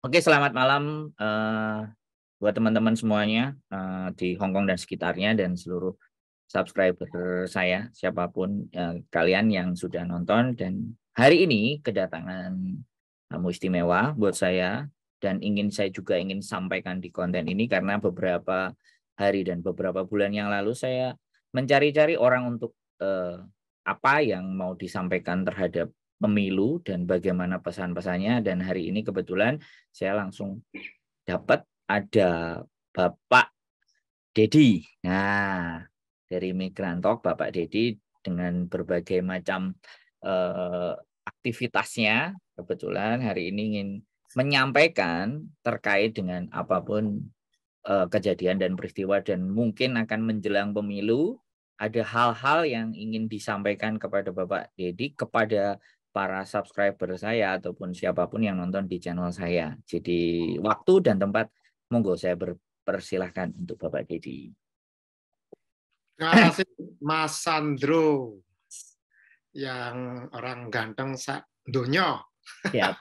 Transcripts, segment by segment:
Oke, selamat malam buat teman-teman semuanya di Hong Kong dan sekitarnya dan seluruh subscriber saya, siapapun kalian yang sudah nonton. Dan hari ini kedatangan tamu istimewa buat saya dan saya juga ingin sampaikan di konten ini karena beberapa hari dan beberapa bulan yang lalu saya mencari-cari orang untuk apa yang mau disampaikan terhadap pemilu dan bagaimana pesan-pesannya, dan hari ini kebetulan saya langsung dapat ada Bapak Dedi. Nah, dari Migran Talk Bapak Dedi dengan berbagai macam aktivitasnya kebetulan hari ini ingin menyampaikan terkait dengan apapun kejadian dan peristiwa dan mungkin akan menjelang pemilu. Ada hal-hal yang ingin disampaikan kepada Bapak Dedi, kepada para subscriber saya ataupun siapapun yang nonton di channel saya. Jadi waktu dan tempat, monggo saya persilahkan untuk Bapak Dedi. Terima kasih Mas Sandro, yang orang ganteng sak donya. Siap.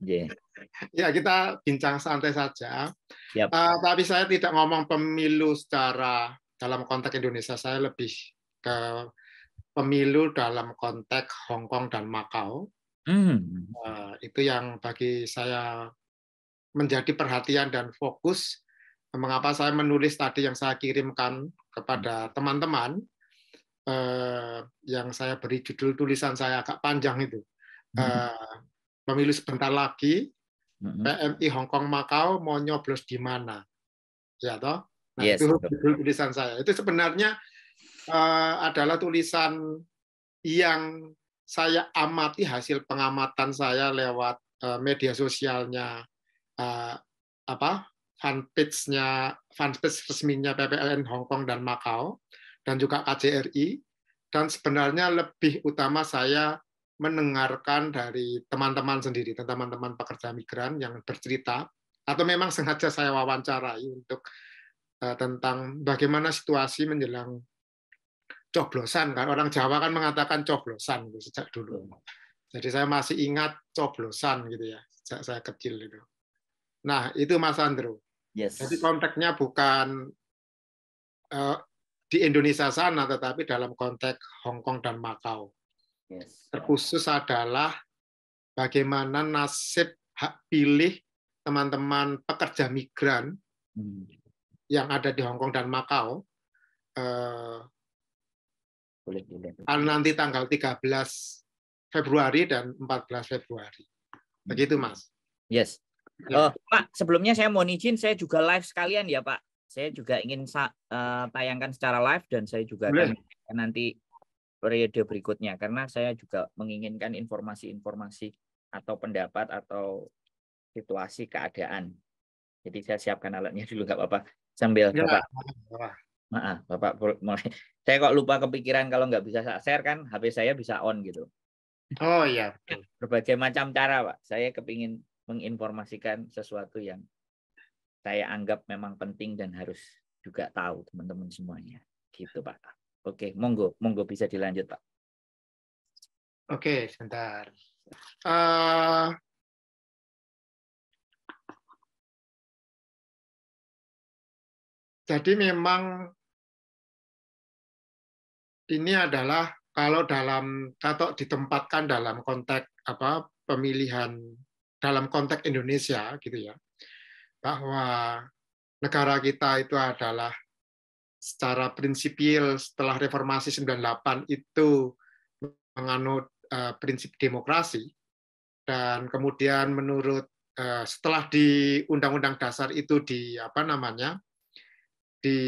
Yeah. Ya, kita bincang santai saja. Yep. Tapi saya tidak ngomong pemilu secara dalam konteks Indonesia, saya lebih ke pemilu dalam konteks Hong Kong dan Makau. Itu yang bagi saya menjadi perhatian dan fokus. Mengapa saya menulis tadi yang saya kirimkan kepada teman-teman, yang saya beri judul tulisan saya agak panjang itu. Pemilu sebentar lagi, PMI Hong Kong Makau mau nyoblos di mana? Ya toh? Nah, yes, itu judul tulisan saya. Itu sebenarnya adalah tulisan yang saya amati hasil pengamatan saya lewat media sosialnya, fanpage resminya PPLN Hong Kong dan Makau, dan juga KJRI. Dan sebenarnya lebih utama saya mendengarkan dari teman-teman sendiri, teman-teman pekerja migran yang bercerita, atau memang sengaja saya wawancarai untuk tentang bagaimana situasi menjelang coblosan. Kan orang Jawa kan mengatakan coblosan gitu, sejak dulu. Jadi saya masih ingat coblosan gitu ya, sejak saya kecil itu. Nah, itu Mas Andro. Yes. Jadi konteksnya bukan di Indonesia sana, tetapi dalam konteks Hong Kong dan Makau. Yes. Terkhusus adalah bagaimana nasib hak pilih teman-teman pekerja migran yang ada di Hong Kong dan Makau nanti tanggal 13 Februari dan 14 Februari. Begitu, Mas. Yes. Pak, sebelumnya saya mohon izin, saya juga live sekalian ya, Pak. Saya juga ingin tayangkan secara live dan saya juga akan nanti periode berikutnya, karena saya juga menginginkan informasi-informasi atau pendapat atau situasi keadaan. Jadi saya siapkan alatnya dulu, nggak apa-apa. Sambil Bapak. Bapak mulai. Saya kok lupa kepikiran kalau nggak bisa share kan, HP saya bisa on gitu. Oh iya. Berbagai macam cara, Pak. Saya kepingin menginformasikan sesuatu yang saya anggap memang penting dan harus juga tahu teman-teman semuanya. Gitu, Pak. Oke, monggo bisa dilanjut, Pak. Oke, sebentar. Jadi memang ini adalah kalau ditempatkan dalam konteks pemilihan dalam konteks Indonesia gitu ya, bahwa negara kita itu adalah secara prinsipil setelah reformasi 98 itu menganut prinsip demokrasi, dan kemudian menurut setelah di Undang-Undang Dasar itu di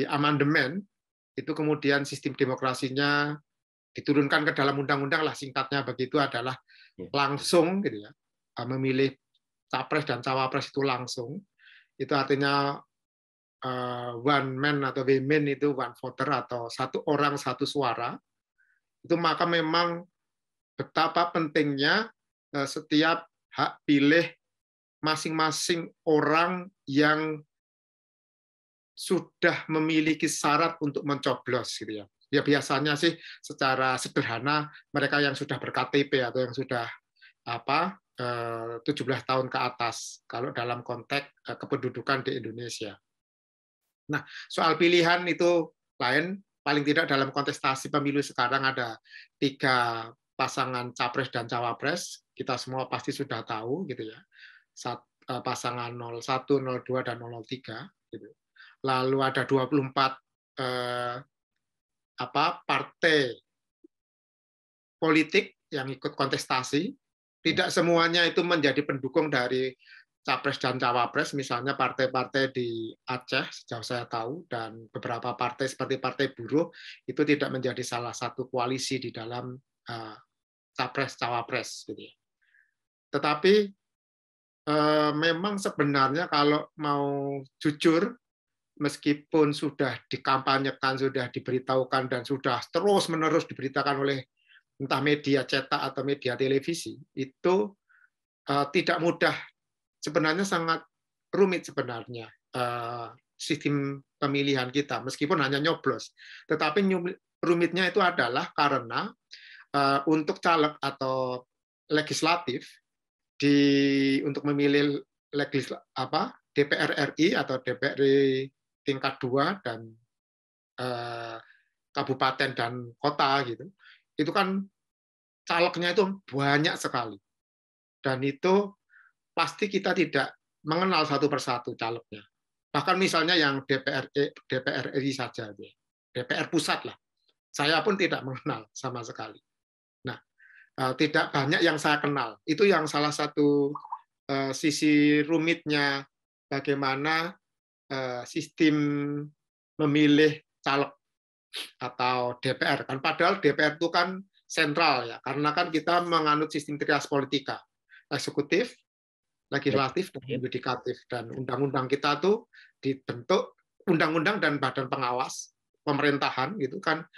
amandemen, itu kemudian sistem demokrasinya diturunkan ke dalam undang-undang lah, singkatnya begitu, adalah langsung gitu ya, memilih capres dan cawapres itu langsung. Itu artinya one man atau women itu one voter, atau satu orang satu suara. Itu maka memang betapa pentingnya setiap hak pilih masing-masing orang yang sudah memiliki syarat untuk mencoblos gitu ya. Ya biasanya sih secara sederhana mereka yang sudah ber-KTP atau yang sudah 17 tahun ke atas kalau dalam konteks kependudukan di Indonesia. Nah, soal pilihan itu lain, paling tidak dalam kontestasi pemilu sekarang ada 3 pasangan capres dan cawapres, kita semua pasti sudah tahu gitu ya. Pasangan 01, 02 dan 03 gitu. Lalu ada 24 partai politik yang ikut kontestasi. Tidak semuanya itu menjadi pendukung dari capres dan cawapres, misalnya partai-partai di Aceh sejauh saya tahu, dan beberapa partai seperti Partai Buruh itu tidak menjadi salah satu koalisi di dalam capres cawapres gitu ya. Tetapi memang sebenarnya kalau mau jujur, meskipun sudah dikampanyekan, sudah diberitahukan, dan sudah terus-menerus diberitakan oleh entah media cetak atau media televisi, itu tidak mudah. Sebenarnya sangat rumit sebenarnya sistem pemilihan kita, meskipun hanya nyoblos. Tetapi rumitnya itu adalah karena untuk caleg atau legislatif untuk memilih DPR RI atau DPR tingkat 2 dan kabupaten dan kota gitu, itu kan calegnya itu banyak sekali, dan itu pasti kita tidak mengenal satu persatu calegnya. Bahkan misalnya yang DPR RI saja, DPR pusat lah, saya pun tidak mengenal sama sekali. Nah, tidak banyak yang saya kenal. Itu yang salah satu sisi rumitnya bagaimana sistem memilih caleg atau DPR kan. Padahal DPR itu kan sentral ya, karena kan kita menganut sistem trias politika, eksekutif, legislatif, dan yudikatif. Dan undang-undang kita tuh dibentuk, undang-undang dan badan pengawas pemerintahan gitu kan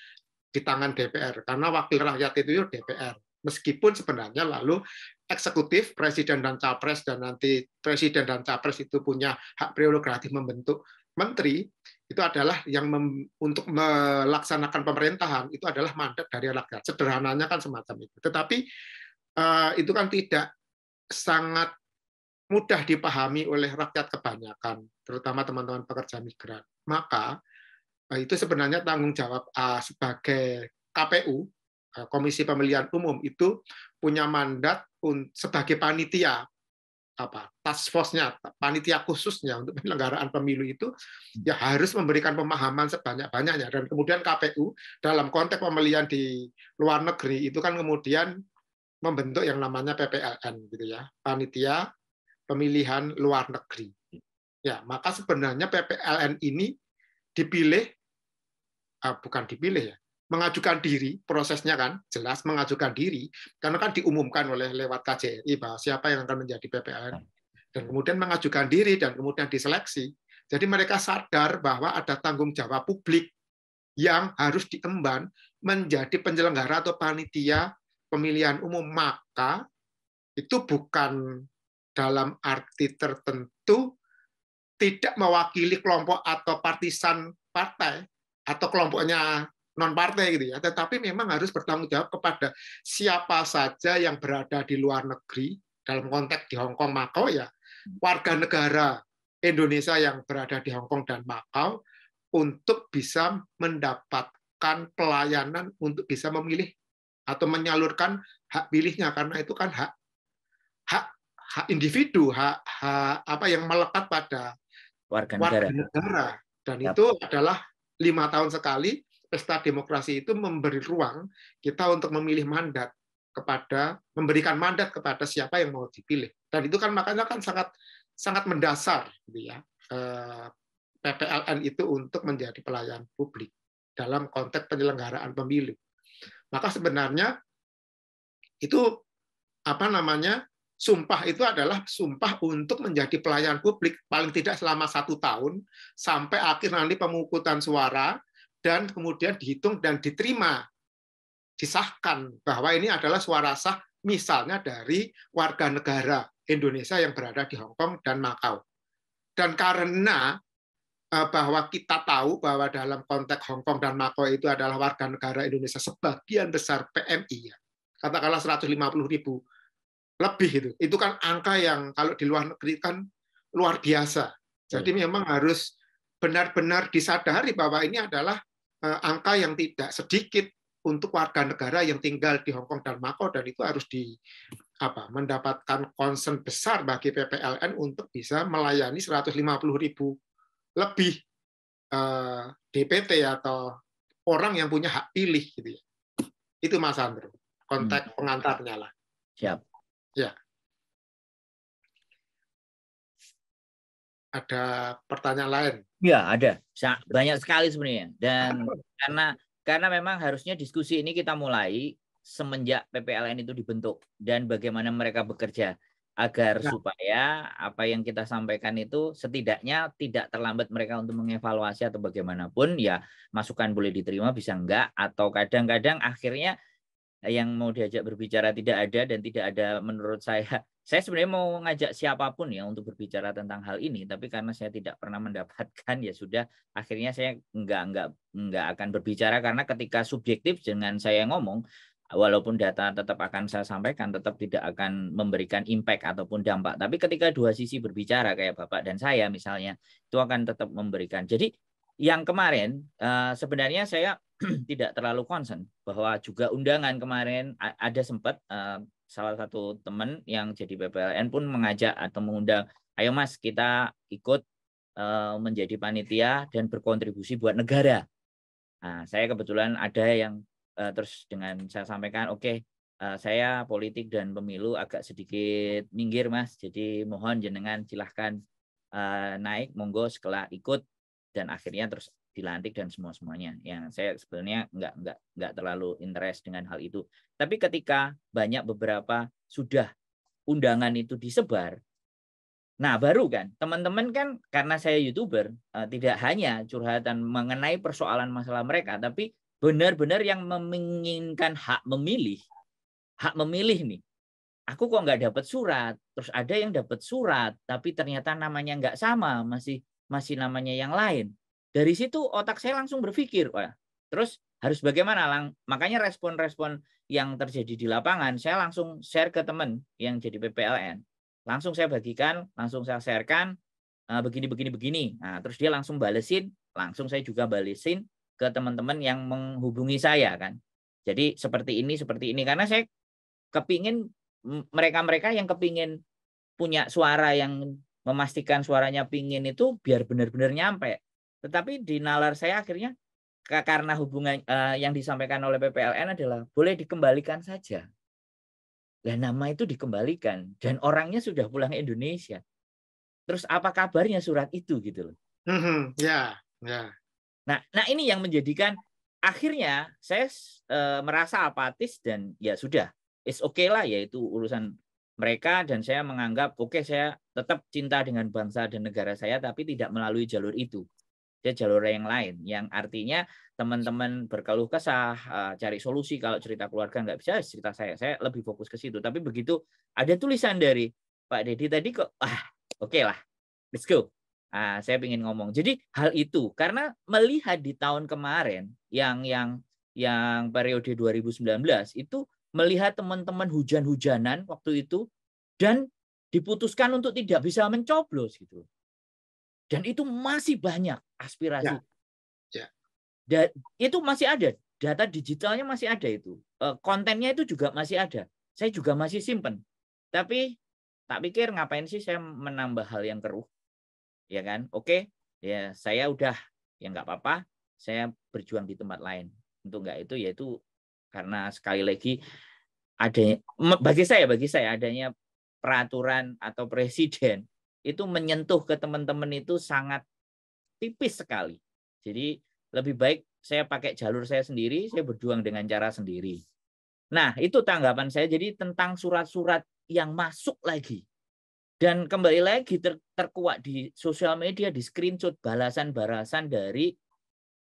di tangan DPR, karena wakil rakyat itu DPR. Meskipun sebenarnya lalu eksekutif, presiden dan capres, dan nanti presiden dan capres itu punya hak prerogatif membentuk menteri, itu adalah yang untuk melaksanakan pemerintahan, itu adalah mandat dari rakyat. Sederhananya kan semacam itu. Tetapi itu kan tidak sangat mudah dipahami oleh rakyat kebanyakan, terutama teman-teman pekerja migran. Maka itu sebenarnya tanggung jawab sebagai KPU, Komisi Pemilihan Umum, itu punya mandat sebagai panitia, task force-nya, panitia khususnya untuk penyelenggaraan pemilu itu, ya harus memberikan pemahaman sebanyak-banyaknya. Dan kemudian KPU dalam konteks pemilihan di luar negeri itu kan kemudian membentuk yang namanya PPLN gitu ya, panitia pemilihan luar negeri. Ya, maka sebenarnya PPLN ini dipilih, bukan dipilih ya, mengajukan diri, prosesnya kan jelas mengajukan diri, karena kan diumumkan oleh lewat KJRI bahwa siapa yang akan menjadi PPLN, dan kemudian mengajukan diri, dan kemudian diseleksi. Jadi mereka sadar bahwa ada tanggung jawab publik yang harus diemban menjadi penyelenggara atau panitia pemilihan umum. Maka itu bukan dalam arti tertentu tidak mewakili kelompok atau partisan partai atau kelompoknya non partai gitu ya, tetapi memang harus bertanggung jawab kepada siapa saja yang berada di luar negeri, dalam konteks di Hong Kong, Makau ya, warga negara Indonesia yang berada di Hong Kong dan Makau, untuk bisa mendapatkan pelayanan untuk bisa memilih atau menyalurkan hak pilihnya, karena itu kan hak individu, hak apa yang melekat pada warga negara. Dan itu adalah 5 tahun sekali pesta demokrasi itu memberi ruang kita untuk memilih mandat memberikan mandat kepada siapa yang mau dipilih. Dan itu kan makanya kan sangat mendasar gitu ya, PPLN itu untuk menjadi pelayan publik dalam konteks penyelenggaraan pemilu. Maka sebenarnya itu sumpah itu adalah sumpah untuk menjadi pelayan publik paling tidak selama 1 tahun sampai akhir nanti pemungutan suara, dan kemudian dihitung dan diterima, disahkan bahwa ini adalah suara sah misalnya dari warga negara Indonesia yang berada di Hong Kong dan Makau. Dan karena bahwa kita tahu bahwa dalam konteks Hong Kong dan Makau itu adalah warga negara Indonesia sebagian besar PMI, ya, katakanlah 150.000 lebih itu. Itu kan angka yang kalau di luar negeri kan luar biasa. Jadi memang harus benar-benar disadari bahwa ini adalah angka yang tidak sedikit untuk warga negara yang tinggal di Hong Kong dan Makau, dan itu harus mendapatkan concern besar bagi PPLN untuk bisa melayani 150.000 lebih DPT atau orang yang punya hak pilih gitu ya. Itu Mas Andro, konteks pengantarnya lah. Siap. Ya. Ada pertanyaan lain? Ya, ada. Banyak sekali sebenarnya. Dan karena memang harusnya diskusi ini kita mulai semenjak PPLN itu dibentuk dan bagaimana mereka bekerja agar supaya apa yang kita sampaikan itu setidaknya tidak terlambat mereka untuk mengevaluasi atau bagaimanapun, ya masukan boleh diterima bisa enggak, atau kadang-kadang akhirnya yang mau diajak berbicara tidak ada dan tidak ada. Menurut saya sebenarnya mau ngajak siapapun ya untuk berbicara tentang hal ini, tapi karena saya tidak pernah mendapatkan, ya sudah, akhirnya saya enggak akan berbicara, karena ketika subjektif dengan saya ngomong, walaupun data tetap akan saya sampaikan, tetap tidak akan memberikan impact ataupun dampak. Tapi ketika dua sisi berbicara kayak Bapak dan saya misalnya, itu akan tetap memberikan. Jadi yang kemarin sebenarnya saya tidak terlalu concern bahwa juga undangan kemarin ada sempat salah satu teman yang jadi PPLN pun mengajak atau mengundang, ayo Mas kita ikut menjadi panitia dan berkontribusi buat negara. Nah, saya kebetulan ada yang terus dengan saya sampaikan, oke, saya politik dan pemilu agak sedikit minggir Mas, jadi mohon jenengan silahkan naik, monggo setelah ikut, dan akhirnya terus dilantik dan semuanya. Yang saya sebenarnya nggak terlalu interest dengan hal itu. Tapi ketika beberapa sudah undangan itu disebar, nah baru kan teman-teman kan, karena saya YouTuber, tidak hanya curhatan mengenai persoalan masalah mereka, tapi benar-benar yang menginginkan hak memilih nih. Aku kok nggak dapat surat, terus ada yang dapat surat tapi ternyata namanya nggak sama, masih namanya yang lain. Dari situ otak saya langsung berpikir, wah, terus harus bagaimana? Makanya respon-respon yang terjadi di lapangan saya langsung share ke teman yang jadi PPLN, langsung saya bagikan, langsung saya sharekan, begini. Nah, terus dia langsung balesin, langsung saya juga balesin ke teman-teman yang menghubungi saya kan. Jadi seperti ini karena saya kepingin mereka yang kepingin punya suara, yang memastikan suaranya pingin itu biar benar-benar nyampe. Tetapi di nalar saya akhirnya karena hubungan yang disampaikan oleh PPLN adalah boleh dikembalikan saja. Lah nama itu dikembalikan dan orangnya sudah pulang Indonesia. Terus apa kabarnya surat itu gitu loh. Ya. Nah ini yang menjadikan akhirnya saya merasa apatis dan ya sudah, it's okay lah, yaitu urusan mereka, dan saya menganggap oke, saya tetap cinta dengan bangsa dan negara saya, tapi tidak melalui jalur itu. Ya jalur yang lain, yang artinya teman-teman berkeluh kesah, cari solusi, kalau cerita keluarga nggak bisa, cerita saya lebih fokus ke situ. Tapi begitu ada tulisan dari Pak Deddy tadi kok, oke lah, let's go. Saya ingin ngomong. Jadi hal itu karena melihat di tahun kemarin yang periode 2019 itu, melihat teman-teman hujan-hujanan waktu itu dan diputuskan untuk tidak bisa mencoblos gitu. Dan itu masih banyak aspirasi. Dan itu masih ada, data digitalnya masih ada itu. Kontennya itu juga masih ada. Saya juga masih simpen. Tapi tak pikir ngapain sih saya menambah hal yang keruh. Ya kan? Oke, ya saya udah, ya nggak apa-apa, saya berjuang di tempat lain. Untuk nggak itu, yaitu karena sekali lagi bagi saya adanya peraturan atau presiden itu menyentuh ke teman-teman itu sangat tipis sekali. Jadi lebih baik saya pakai jalur saya sendiri, saya berjuang dengan cara sendiri. Nah, itu tanggapan saya. Jadi tentang surat-surat yang masuk lagi. Dan kembali lagi terkuak di sosial media, di screenshot balasan-balasan dari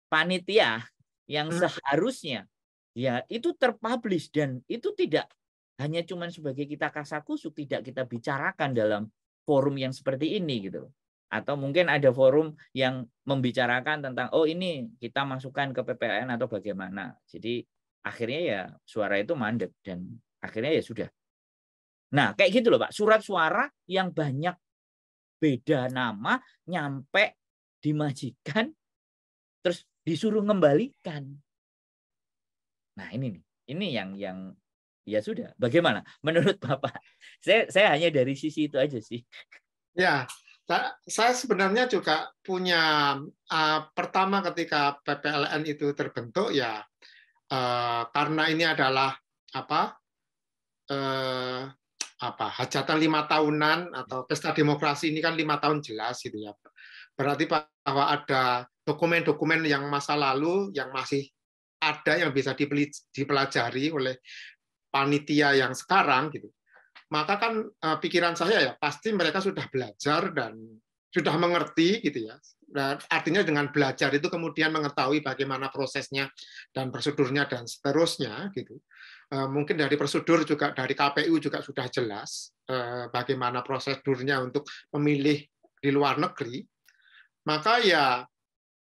panitia yang seharusnya ya itu terpublish, dan itu tidak hanya cuma sebagai kita kasakusuk, tidak kita bicarakan dalam forum yang seperti ini gitu. Atau mungkin ada forum yang membicarakan tentang ini kita masukkan ke PPLN atau bagaimana. Jadi akhirnya ya suara itu mandek dan akhirnya ya sudah. Nah, kayak gitu loh Pak, surat suara yang banyak beda nama, nyampe dimajikan, terus disuruh ngembalikan. Nah ini nih, ini yang ya sudah. Bagaimana menurut Bapak? Saya hanya dari sisi itu aja sih. Ya, saya sebenarnya juga punya pertama ketika PPLN itu terbentuk ya karena ini adalah apa hajatan 5 tahunan atau pesta demokrasi ini kan 5 tahun jelas gitu ya. Berarti bahwa ada dokumen-dokumen yang masa lalu yang masih ada yang bisa dipelajari oleh panitia yang sekarang gitu. Maka kan pikiran saya ya pasti mereka sudah belajar dan sudah mengerti gitu ya. Dan artinya dengan belajar itu kemudian mengetahui bagaimana prosesnya dan prosedurnya dan seterusnya gitu. Mungkin dari prosedur juga dari KPU juga sudah jelas bagaimana prosedurnya untuk memilih di luar negeri. Maka ya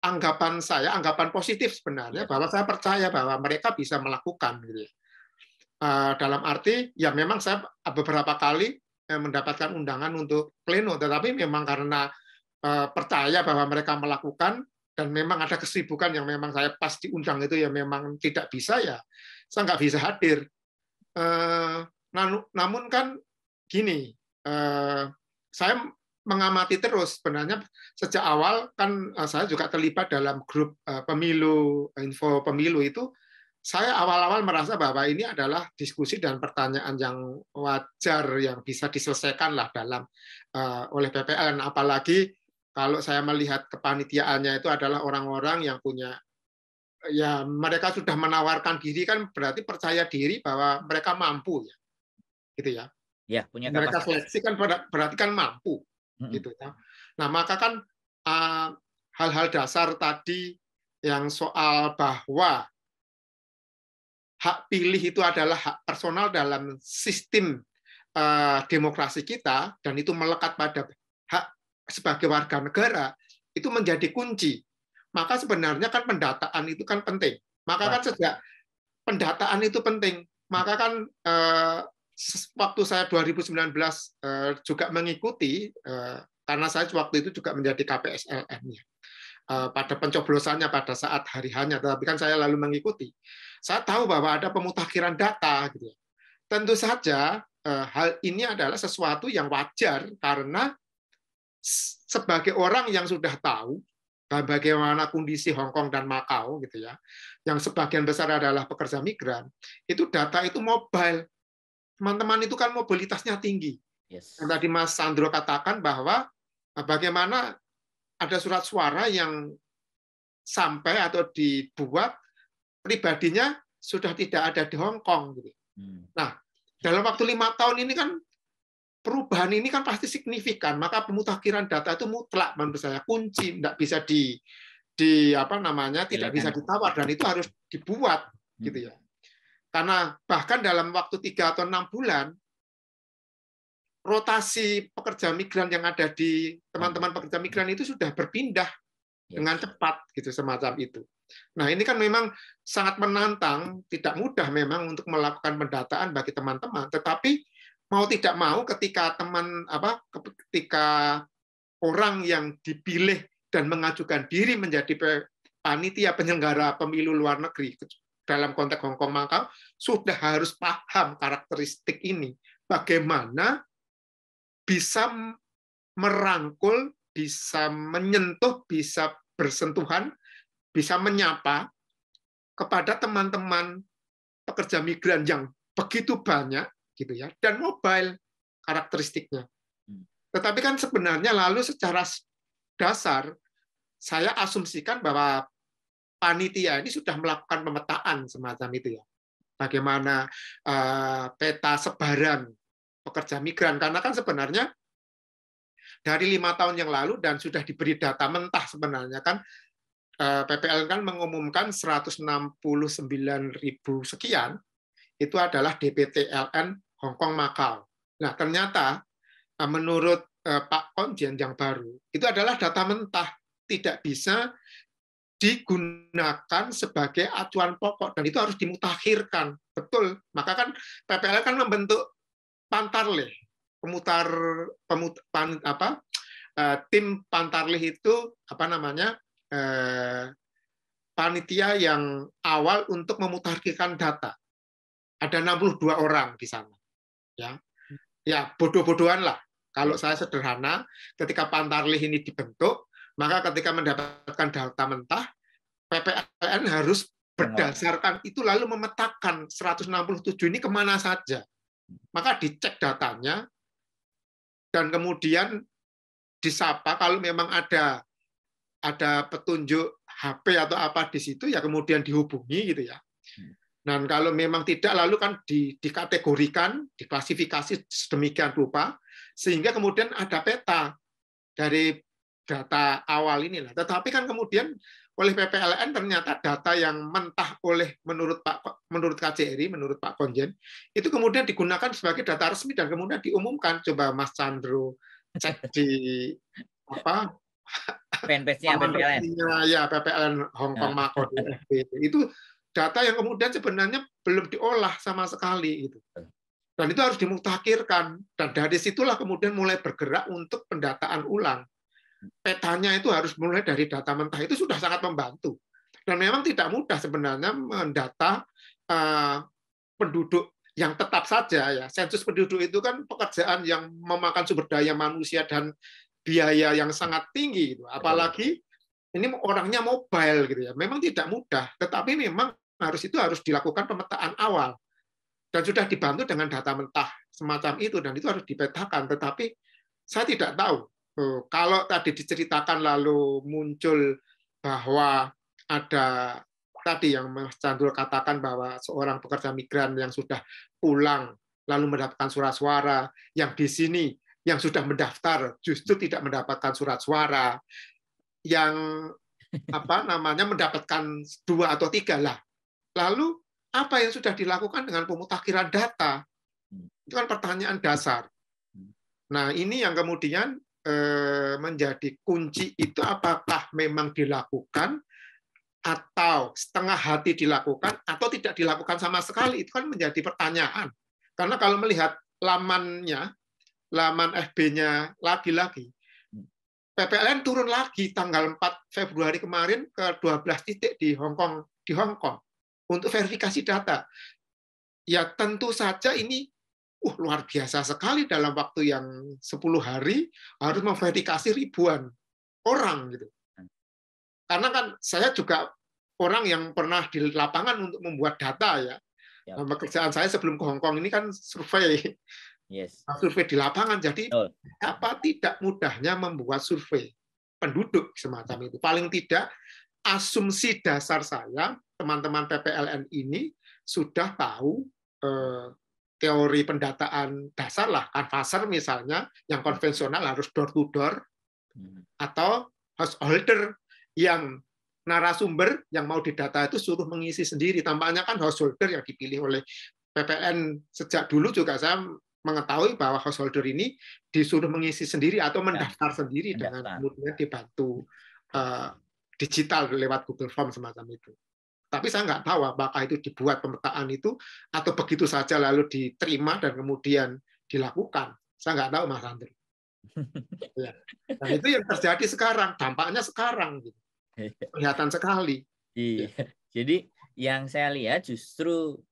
anggapan positif sebenarnya bahwa saya percaya bahwa mereka bisa melakukan gitu ya. Dalam arti ya memang saya beberapa kali mendapatkan undangan untuk pleno, tetapi memang karena percaya bahwa mereka melakukan dan memang ada kesibukan yang memang saya pas diundang itu ya memang tidak bisa ya saya nggak bisa hadir. Namun kan gini, saya mengamati terus sebenarnya sejak awal kan saya juga terlibat dalam grup pemilu info pemilu itu. Saya awal-awal merasa bahwa ini adalah diskusi dan pertanyaan yang wajar yang bisa diselesaikan lah dalam oleh PPLN, apalagi kalau saya melihat kepanitiaannya itu adalah orang-orang yang punya ya mereka sudah menawarkan diri kan berarti percaya diri bahwa mereka mampu ya gitu ya. Ya, punya Mereka kapasitas. seleksi kan berarti kan mampu gitu ya. Nah, maka kan hal-hal dasar tadi yang soal bahwa hak pilih itu adalah hak personal dalam sistem demokrasi kita dan itu melekat pada hak sebagai warga negara itu menjadi kunci. Maka sebenarnya kan pendataan itu kan penting. Maka kan sejak pendataan itu penting, maka kan waktu saya 2019 juga mengikuti karena saya waktu itu juga menjadi KPSLN ya. Pada pencoblosannya pada saat hari hanya, tapi kan saya lalu mengikuti. Saya tahu bahwa ada pemutakhiran data, gitu. Tentu saja hal ini adalah sesuatu yang wajar karena sebagai orang yang sudah tahu bagaimana kondisi Hong Kong dan Makau, gitu ya, yang sebagian besar adalah pekerja migran, itu data itu mobile. Teman-teman itu kan mobilitasnya tinggi. Yes. Dan tadi Mas Sandro katakan bahwa bagaimana ada surat suara yang sampai atau dibuat pribadinya sudah tidak ada di Hong Kong. Nah, dalam waktu 5 tahun ini kan perubahan ini kan pasti signifikan. Maka pemutakhiran data itu mutlak menurut saya kunci, tidak bisa tidak bisa ditawar dan itu harus dibuat gitu ya. Karena bahkan dalam waktu 3 atau 6 bulan rotasi pekerja migran yang ada di teman-teman pekerja migran itu sudah berpindah dengan cepat gitu semacam itu. Nah, ini kan memang sangat menantang, tidak mudah memang untuk melakukan pendataan bagi teman-teman, tetapi mau tidak mau ketika ketika orang yang dipilih dan mengajukan diri menjadi panitia penyelenggara pemilu luar negeri dalam konteks Hong Kong Makau sudah harus paham karakteristik ini, bagaimana bisa merangkul, bisa menyentuh, bisa bersentuhan, bisa menyapa kepada teman-teman pekerja migran yang begitu banyak gitu ya, dan mobile karakteristiknya. Tetapi kan sebenarnya lalu secara dasar saya asumsikan bahwa panitia ini sudah melakukan pemetaan semacam itu ya. Bagaimana peta sebaran pekerja migran, karena kan sebenarnya dari 5 tahun yang lalu dan sudah diberi data mentah sebenarnya kan PPLN kan mengumumkan 169.000 sekian itu adalah DPTLN Hong Kong Makau. Nah, ternyata menurut Pak Konjen yang baru itu adalah data mentah, tidak bisa digunakan sebagai acuan pokok dan itu harus dimutakhirkan. Betul. Maka kan PPLN kan membentuk Pantarlih, tim Pantarlih itu panitia yang awal untuk memutarkan data. Ada 62 orang di sana. Ya bodoh-bodohan lah. Kalau saya sederhana, ketika Pantarlih ini dibentuk, maka ketika mendapatkan data mentah, PPLN harus berdasarkan itu lalu memetakan 167 ini kemana saja. Maka dicek datanya, dan kemudian disapa kalau memang ada petunjuk HP atau apa di situ, ya kemudian dihubungi gitu ya. Dan kalau memang tidak, lalu kan dikategorikan, diklasifikasi sedemikian rupa, sehingga kemudian ada peta dari data awal inilah. Tetapi kan kemudian oleh PPLN ternyata data yang mentah menurut KJRI, menurut Pak Konjen, itu kemudian digunakan sebagai data resmi dan kemudian diumumkan. Coba Mas Chandro cek di fanpage-nya PPLN. Ya, PPLN Hongkong Macau di FB. Itu data yang kemudian sebenarnya belum diolah sama sekali. Dan itu harus dimutakhirkan. Dan dari situlah kemudian mulai bergerak untuk pendataan ulang. Petanya itu harus mulai dari data mentah, itu sudah sangat membantu. Dan memang tidak mudah sebenarnya mendata penduduk yang tetap saja. Ya. Sensus penduduk itu kan pekerjaan yang memakan sumber daya manusia dan biaya yang sangat tinggi. Apalagi ini orangnya mobile gitu ya. Memang tidak mudah, tetapi memang harus dilakukan pemetaan awal dan sudah dibantu dengan data mentah semacam itu, dan itu harus dipetakan. Tetapi saya tidak tahu kalau tadi diceritakan lalu muncul bahwa ada tadi yang Mas Chandul katakan bahwa seorang pekerja migran yang sudah pulang lalu mendapatkan surat suara, yang di sini yang sudah mendaftar justru tidak mendapatkan surat suara, yang mendapatkan 2 atau 3 lah. Lalu apa yang sudah dilakukan dengan pemutakhiran data? Itu kan pertanyaan dasar. Nah, ini yang kemudian menjadi kunci itu, apakah memang dilakukan atau setengah hati dilakukan atau tidak dilakukan sama sekali, itu kan menjadi pertanyaan. Karena kalau melihat laman FB-nya lagi-lagi, PPLN turun lagi tanggal 4 Februari kemarin ke 12 titik di Hong Kong untuk verifikasi data. Ya tentu saja ini luar biasa sekali, dalam waktu yang 10 hari harus memverifikasi ribuan orang gitu. Karena kan saya juga orang yang pernah di lapangan untuk membuat data ya. Pekerjaan saya sebelum ke Hong Kong ini kan survei. Survei di lapangan, jadi tidak mudahnya membuat survei penduduk semacam itu. Paling tidak asumsi dasar saya, teman-teman PPLN ini sudah tahu teori pendataan dasar lah, canvasser misalnya, yang konvensional harus door to door, atau householder yang narasumber yang mau didata itu suruh mengisi sendiri. Tampaknya kan householder yang dipilih oleh PPLN sejak dulu juga saya mengetahui bahwa householder ini disuruh mengisi sendiri atau mendaftar sendiri dengan kemudian dibantu digital lewat Google Form semacam itu. Tapi saya nggak tahu apakah itu dibuat pemetaan itu atau begitu saja lalu diterima dan kemudian dilakukan. Saya nggak tahu, Mas Andri. Ya. Dan itu yang terjadi sekarang, dampaknya sekarang. Gitu. Kelihatan sekali. Iya. Ya. Jadi yang saya lihat justru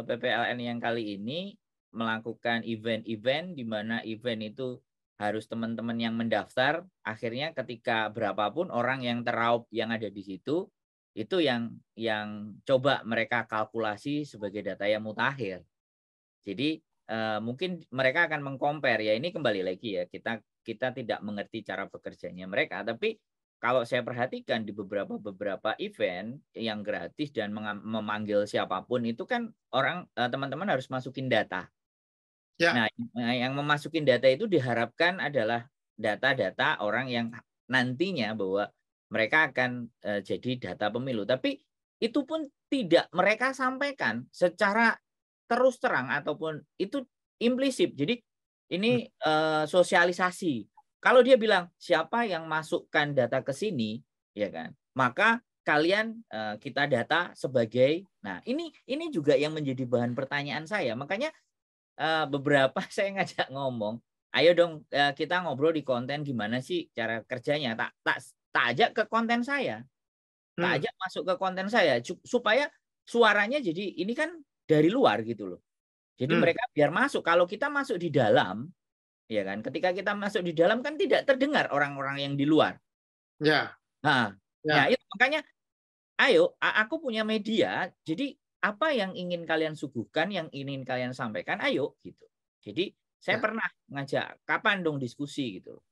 PPLN yang kali ini melakukan event-event di mana event itu harus teman-teman yang mendaftar, akhirnya ketika berapapun orang yang teraup yang ada di situ, itu yang coba mereka kalkulasi sebagai data yang mutakhir. Jadi mungkin mereka akan mengcompare, ya ini kembali lagi ya, kita tidak mengerti cara bekerjanya mereka, tapi kalau saya perhatikan di beberapa event yang gratis dan memanggil siapapun itu kan teman-teman harus masukin data. Ya. Nah, yang memasukin data itu diharapkan adalah data-data orang yang nantinya bahwa mereka akan jadi data pemilu. Tapi itu pun tidak mereka sampaikan secara terus terang ataupun itu implisit. Jadi ini sosialisasi. Kalau dia bilang siapa yang masukkan data ke sini, ya kan, maka kalian kita data sebagai. Nah, ini juga yang menjadi bahan pertanyaan saya. Makanya beberapa saya ngajak ngomong, ayo dong kita ngobrol di konten gimana sih cara kerjanya. Tak ajak ke konten saya. Tak ajak masuk ke konten saya supaya suaranya jadi ini kan dari luar gitu loh. Jadi mereka biar masuk. Kalau kita masuk di dalam, ya kan? Ketika kita masuk di dalam kan tidak terdengar orang-orang yang di luar. Ya. Nah, ya itu makanya ayo, aku punya media, jadi apa yang ingin kalian suguhkan, yang ingin kalian sampaikan, ayo gitu. Jadi saya pernah ngajak, kapan dong diskusi gitu.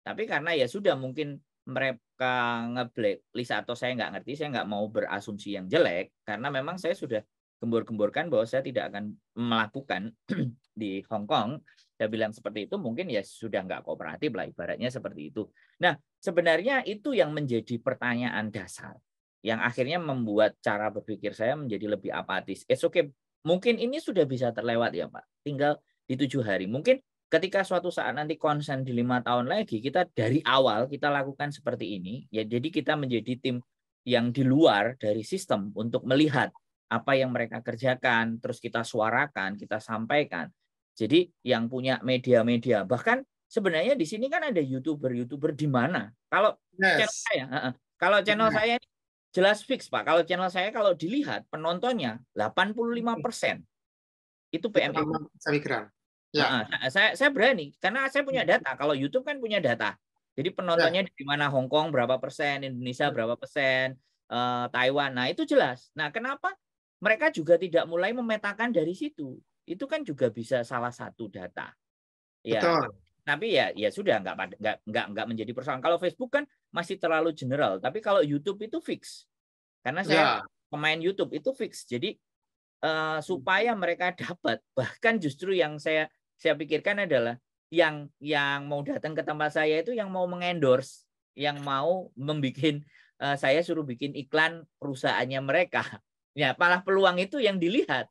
Tapi karena ya sudah mungkin mereka nge-blacklist atau saya nggak ngerti, saya nggak mau berasumsi yang jelek, karena memang saya sudah gembur-gemburkan bahwa saya tidak akan melakukan di Hong Kong. Saya bilang seperti itu, mungkin ya sudah nggak kooperatif lah, ibaratnya seperti itu. Nah, sebenarnya itu yang menjadi pertanyaan dasar yang akhirnya membuat cara berpikir saya menjadi lebih apatis. It's okay. Mungkin ini sudah bisa terlewat ya Pak. Tinggal di 7 hari. Mungkin ketika suatu saat nanti konsen di 5 tahun lagi, kita dari awal kita lakukan seperti ini. Ya, jadi kita menjadi tim yang di luar dari sistem untuk melihat apa yang mereka kerjakan, terus kita suarakan, kita sampaikan. Jadi yang punya media-media, bahkan sebenarnya di sini kan ada YouTuber di mana? Kalau channel saya ini jelas fix Pak. Kalau channel saya kalau dilihat penontonnya 85% itu PMI. Ya. Saya berani karena saya punya data. Kalau YouTube kan punya data. Jadi penontonnya di mana Hong Kong berapa persen, Indonesia berapa persen, Taiwan. Nah itu jelas. Nah kenapa mereka juga tidak mulai memetakan dari situ? Itu kan juga bisa salah satu data. Ya. Betul. Tapi ya sudah nggak menjadi persoalan. Kalau Facebook kan masih terlalu general, tapi kalau YouTube itu fix. Karena saya pemain YouTube itu fix. Jadi supaya mereka dapat, bahkan justru yang saya pikirkan adalah yang mau datang ke tempat saya itu yang mau mengendorse, yang mau membikin saya suruh bikin iklan perusahaannya mereka. Ya, malah peluang itu yang dilihat.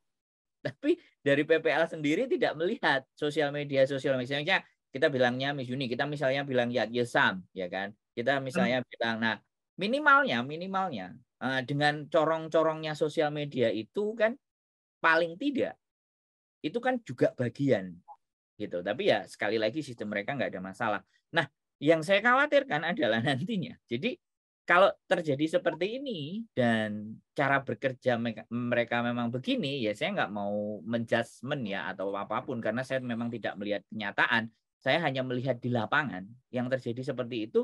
Tapi dari PPL sendiri tidak melihat sosial media. Misalnya kita bilangnya Miss Yuni, kita misalnya bilang Yat Yesam, ya kan? Kita misalnya bilang, nah minimalnya dengan corong-corongnya sosial media itu kan paling tidak itu kan juga bagian gitu. Tapi ya sekali lagi sistem mereka nggak ada masalah. Nah, yang saya khawatirkan adalah nantinya. Jadi kalau terjadi seperti ini dan cara bekerja mereka memang begini, ya saya nggak mau menjudgment ya atau apapun karena saya memang tidak melihat kenyataan. Saya hanya melihat di lapangan yang terjadi seperti itu.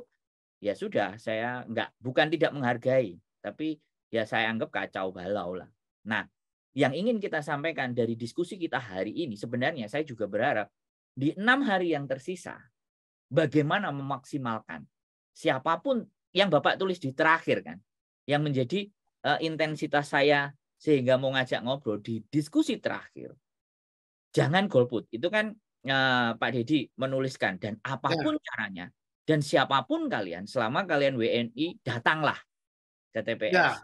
Ya sudah, saya bukan tidak menghargai, tapi ya saya anggap kacau balau lah. Nah, yang ingin kita sampaikan dari diskusi kita hari ini, sebenarnya saya juga berharap di 6 hari yang tersisa, bagaimana memaksimalkan siapapun yang Bapak tulis di terakhir kan, yang menjadi intensitas saya sehingga mau ngajak ngobrol di diskusi terakhir. Jangan golput, itu kan Pak Deddy menuliskan dan apapun caranya dan siapapun kalian, selama kalian WNI datanglah ke TPS.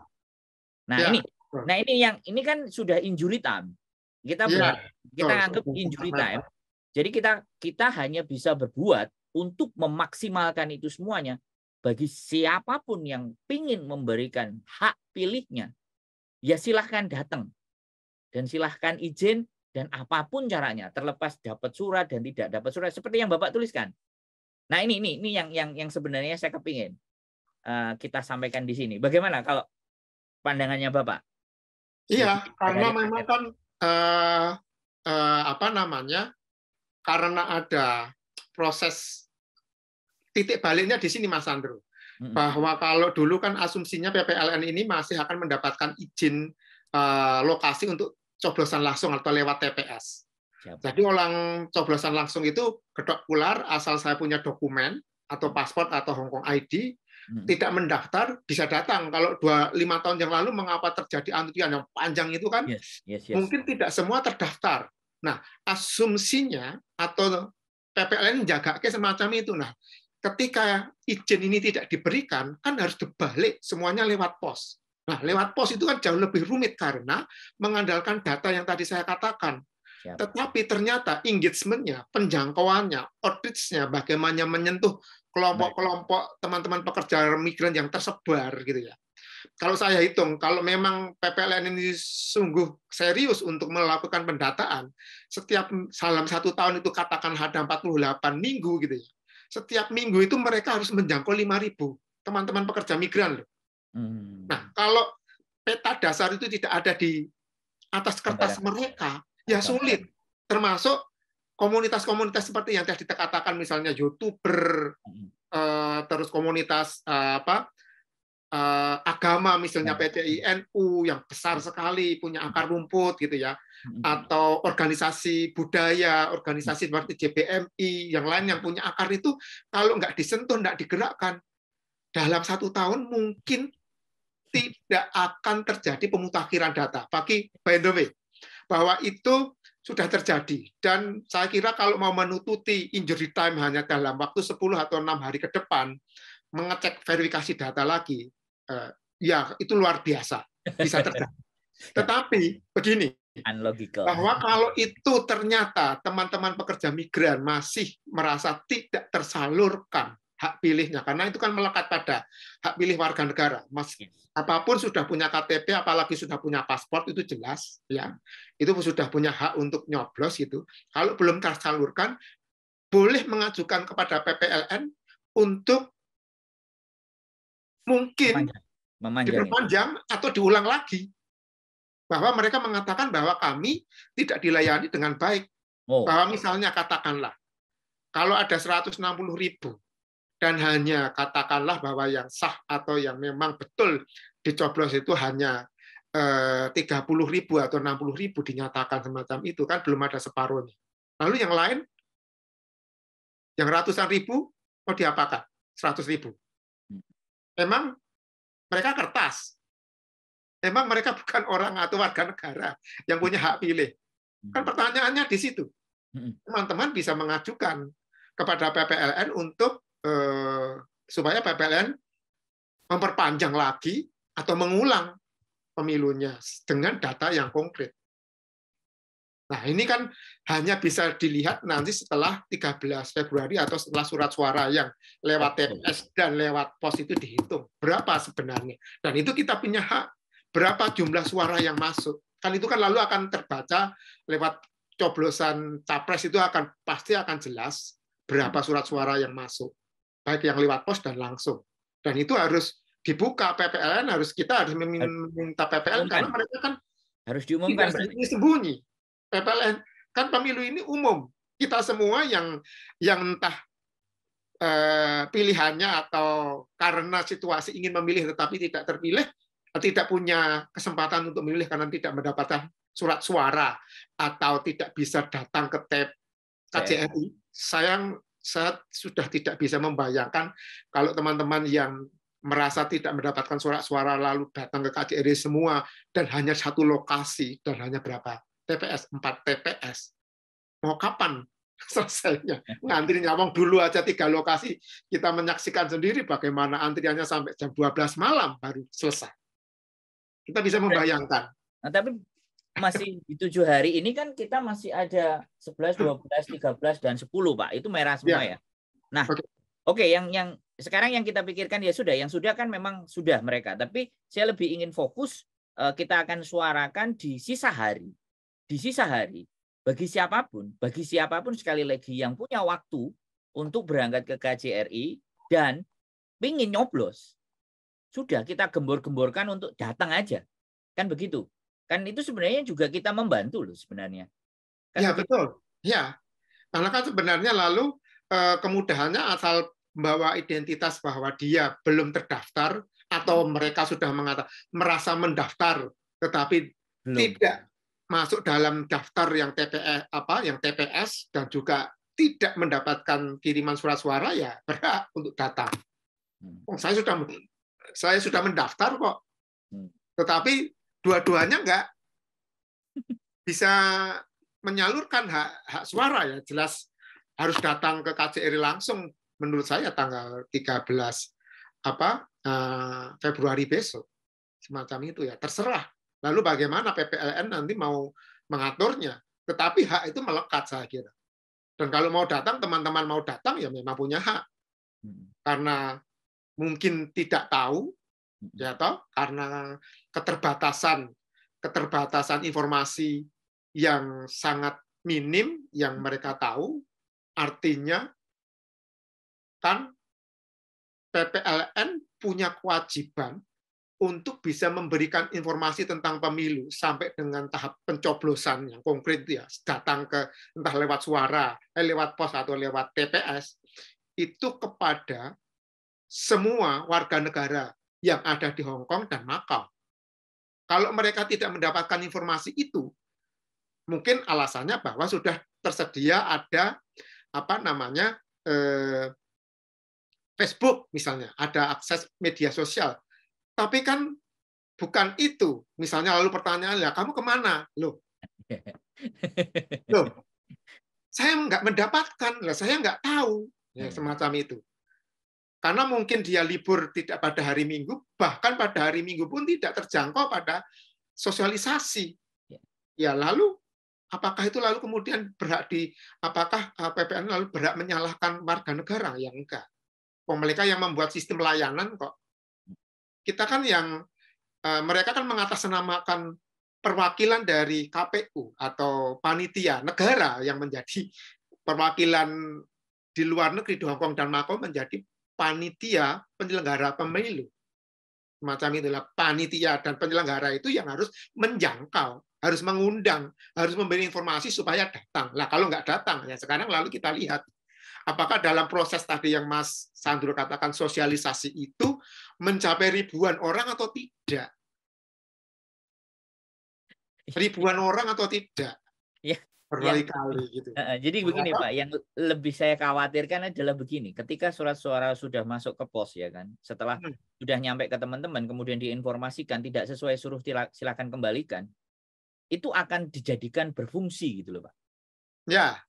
Nah ini kan sudah injury time. Kita anggap injury time. Jadi kita hanya bisa berbuat untuk memaksimalkan itu semuanya bagi siapapun yang ingin memberikan hak pilihnya. Ya silahkan datang dan silahkan izin dan apapun caranya, terlepas dapat surat dan tidak dapat surat seperti yang Bapak tuliskan. Nah ini yang sebenarnya saya kepingin kita sampaikan di sini. Bagaimana kalau pandangannya Bapak? Iya, karena memang kan karena ada proses titik baliknya di sini, Mas Andro. Bahwa kalau dulu kan asumsinya PPLN ini masih akan mendapatkan izin lokasi untuk coblosan langsung atau lewat TPS. Jadi orang coblosan langsung itu gedok pular asal saya punya dokumen atau paspor atau Hong Kong ID, tidak mendaftar bisa datang. Kalau 5 tahun yang lalu mengapa terjadi antrian yang panjang itu kan mungkin tidak semua terdaftar. Nah, asumsinya atau PPLN menjaga semacam itu. Nah, ketika izin ini tidak diberikan, kan harus dibalik semuanya lewat pos. Nah, lewat pos itu kan jauh lebih rumit karena mengandalkan data yang tadi saya katakan. Tetapi ternyata engagement-nya, penjangkauannya, outreach-nya, bagaimana menyentuh kelompok-kelompok teman-teman pekerja migran yang tersebar gitu ya. Kalau saya hitung, kalau memang PPLN ini sungguh serius untuk melakukan pendataan, setiap dalam 1 tahun itu katakan ada 48 minggu gitu ya. Setiap minggu itu mereka harus menjangkau 5.000 teman-teman pekerja migran loh. Nah, kalau peta dasar itu tidak ada di atas kertas mereka, ya sulit. Termasuk komunitas-komunitas seperti yang tadi dikatakan, misalnya YouTuber, terus komunitas agama, misalnya PCI-NU yang besar sekali, punya akar rumput gitu ya, atau organisasi budaya, organisasi seperti JBMI, yang lain yang punya akar itu, kalau nggak disentuh, nggak digerakkan, dalam 1 tahun mungkin tidak akan terjadi pemutakhiran data. By the way, bahwa itu sudah terjadi. Dan saya kira kalau mau menututi injury time hanya dalam waktu 10 atau 6 hari ke depan, mengecek verifikasi data lagi, ya itu luar biasa, bisa terjadi. Tetapi begini, bahwa kalau itu ternyata teman-teman pekerja migran masih merasa tidak tersalurkan hak pilihnya, karena itu kan melekat pada hak pilih warga negara. Apapun sudah punya KTP, apalagi sudah punya paspor, itu jelas, ya. Itu sudah punya hak untuk nyoblos itu. Kalau belum tersalurkan, boleh mengajukan kepada PPLN untuk mungkin diperpanjang atau diulang lagi. Bahwa mereka mengatakan bahwa kami tidak dilayani dengan baik. Bahwa misalnya katakanlah, kalau ada 160.000 dan hanya katakanlah bahwa yang sah atau yang memang betul dicoblos itu hanya 30.000 atau 60.000 dinyatakan semacam itu, kan belum ada separuhnya. Lalu yang lain, yang ratusan ribu, mau diapakan? 100.000. Memang mereka kertas. Memang mereka bukan orang atau warga negara yang punya hak pilih. Kan pertanyaannya di situ. Teman-teman bisa mengajukan kepada PPLN untuk supaya PPLN memperpanjang lagi atau mengulang pemilunya dengan data yang konkret. Nah, ini kan hanya bisa dilihat nanti setelah 13 Februari atau setelah surat suara yang lewat TPS dan lewat pos itu dihitung. Berapa sebenarnya? Dan itu kita punya hak. Berapa jumlah suara yang masuk. Kan itu kan lalu akan terbaca lewat coblosan capres, itu pasti akan jelas berapa surat suara yang masuk. Baik yang lewat pos dan langsung. Dan itu harus dibuka PPLN, kita harus meminta PPLN karena mereka kan harus diumumkan. Tidak sembunyi. PPLN kan pemilu ini umum. Kita semua yang entah pilihannya atau karena situasi ingin memilih tetapi tidak terpilih, tidak punya kesempatan untuk memilih karena tidak mendapatkan surat suara atau tidak bisa datang ke KJRI. Saya sudah tidak bisa membayangkan kalau teman-teman yang merasa tidak mendapatkan surat suara lalu datang ke KJRI semua dan hanya satu lokasi dan hanya berapa TPS, 4 TPS. Mau kapan selesainya? Ngantrinya wong dulu aja 3 lokasi, kita menyaksikan sendiri bagaimana antriannya sampai jam 12 malam baru selesai. Kita bisa membayangkan. Nah, tapi masih di 7 hari ini kan kita masih ada 11, 12, 13, dan 10, Pak. Itu merah semua ya. Nah, oke, yang sekarang yang kita pikirkan ya sudah, yang sudah kan memang sudah mereka. Tapi saya lebih ingin fokus, kita akan suarakan di sisa hari. Di sisa hari, bagi siapapun sekali lagi yang punya waktu untuk berangkat ke KJRI dan ingin nyoblos, sudah kita gembor-gemborkan untuk datang aja. Kan begitu. Kan itu sebenarnya juga kita membantu loh sebenarnya. Kan ya, betul. Ya, karena kan sebenarnya lalu kemudahannya asal membawa identitas bahwa dia belum terdaftar atau mereka sudah merasa mendaftar tetapi tidak masuk dalam daftar yang TPS dan juga tidak mendapatkan kiriman surat suara, ya berhak untuk datang. Saya sudah mendaftar kok, tetapi dua-duanya nggak bisa menyalurkan hak suara, ya jelas harus datang ke KJRI langsung. Menurut saya tanggal 13 Februari besok, semacam itu ya, terserah. Lalu bagaimana PPLN nanti mau mengaturnya. Tetapi hak itu melekat, saya kira. Dan kalau mau datang, teman-teman mau datang, ya memang punya hak. Karena mungkin tidak tahu, ya toh, karena keterbatasan informasi yang sangat minim yang mereka tahu, artinya kan PPLN punya kewajiban untuk bisa memberikan informasi tentang pemilu sampai dengan tahap pencoblosan yang konkret ya, datang ke entah lewat suara, lewat pos atau lewat TPS, itu kepada semua warga negara yang ada di Hong Kong dan Makau. Kalau mereka tidak mendapatkan informasi itu, mungkin alasannya bahwa sudah tersedia ada Facebook misalnya, ada akses media sosial. Tapi kan bukan itu. Misalnya lalu pertanyaannya, kamu kemana? Loh, saya nggak mendapatkan, saya nggak tahu, ya, semacam itu. Karena mungkin dia libur tidak pada hari Minggu, bahkan pada hari Minggu pun tidak terjangkau pada sosialisasi. Ya lalu, apakah itu lalu kemudian apakah PPN lalu berhak menyalahkan warga negara? Yang enggak. Mereka yang membuat sistem layanan kok. Kita kan mereka kan mengatasnamakan perwakilan dari KPU atau panitia negara yang menjadi perwakilan di luar negeri di Hong Kong dan Makau menjadi panitia penyelenggara pemilu. Macam itulah panitia dan penyelenggara itu yang harus menjangkau, harus mengundang, harus memberi informasi supaya datang. Lah kalau nggak datang, ya sekarang lalu kita lihat apakah dalam proses tadi yang Mas Sandro katakan sosialisasi itu mencapai ribuan orang atau tidak? Ribuan orang atau tidak? Ya, Berkali-kali gitu. Jadi begini Pak, yang lebih saya khawatirkan adalah begini, ketika surat suara sudah masuk ke pos ya kan, setelah sudah nyampe ke teman-teman, kemudian diinformasikan tidak sesuai suruh silakan kembalikan, itu akan dijadikan berfungsi gitu loh Pak. Ya,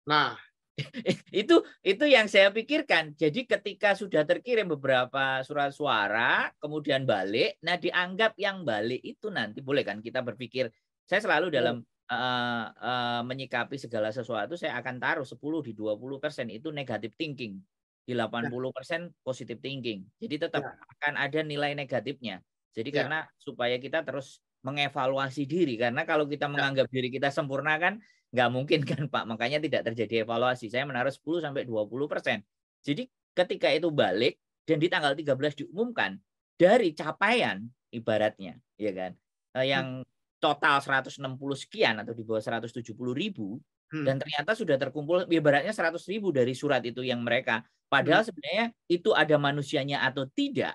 nah itu yang saya pikirkan. Jadi ketika sudah terkirim beberapa surat suara, kemudian balik, nah dianggap yang balik itu nanti boleh kan kita berpikir, saya selalu dalam menyikapi segala sesuatu saya akan taruh 10 di 20% itu negative thinking, di 80% positive thinking. Jadi tetap akan ada nilai negatifnya. Jadi karena supaya kita terus mengevaluasi diri, karena kalau kita menganggap diri kita sempurna kan nggak mungkin kan Pak, makanya tidak terjadi evaluasi. Saya menaruh 10-20%. Jadi ketika itu balik dan di tanggal 13 diumumkan dari capaian ibaratnya, ya kan, yang total 160 sekian atau di bawah 170.000 dan ternyata sudah terkumpul ibaratnya 100.000 dari surat itu yang mereka, padahal sebenarnya itu ada manusianya atau tidak.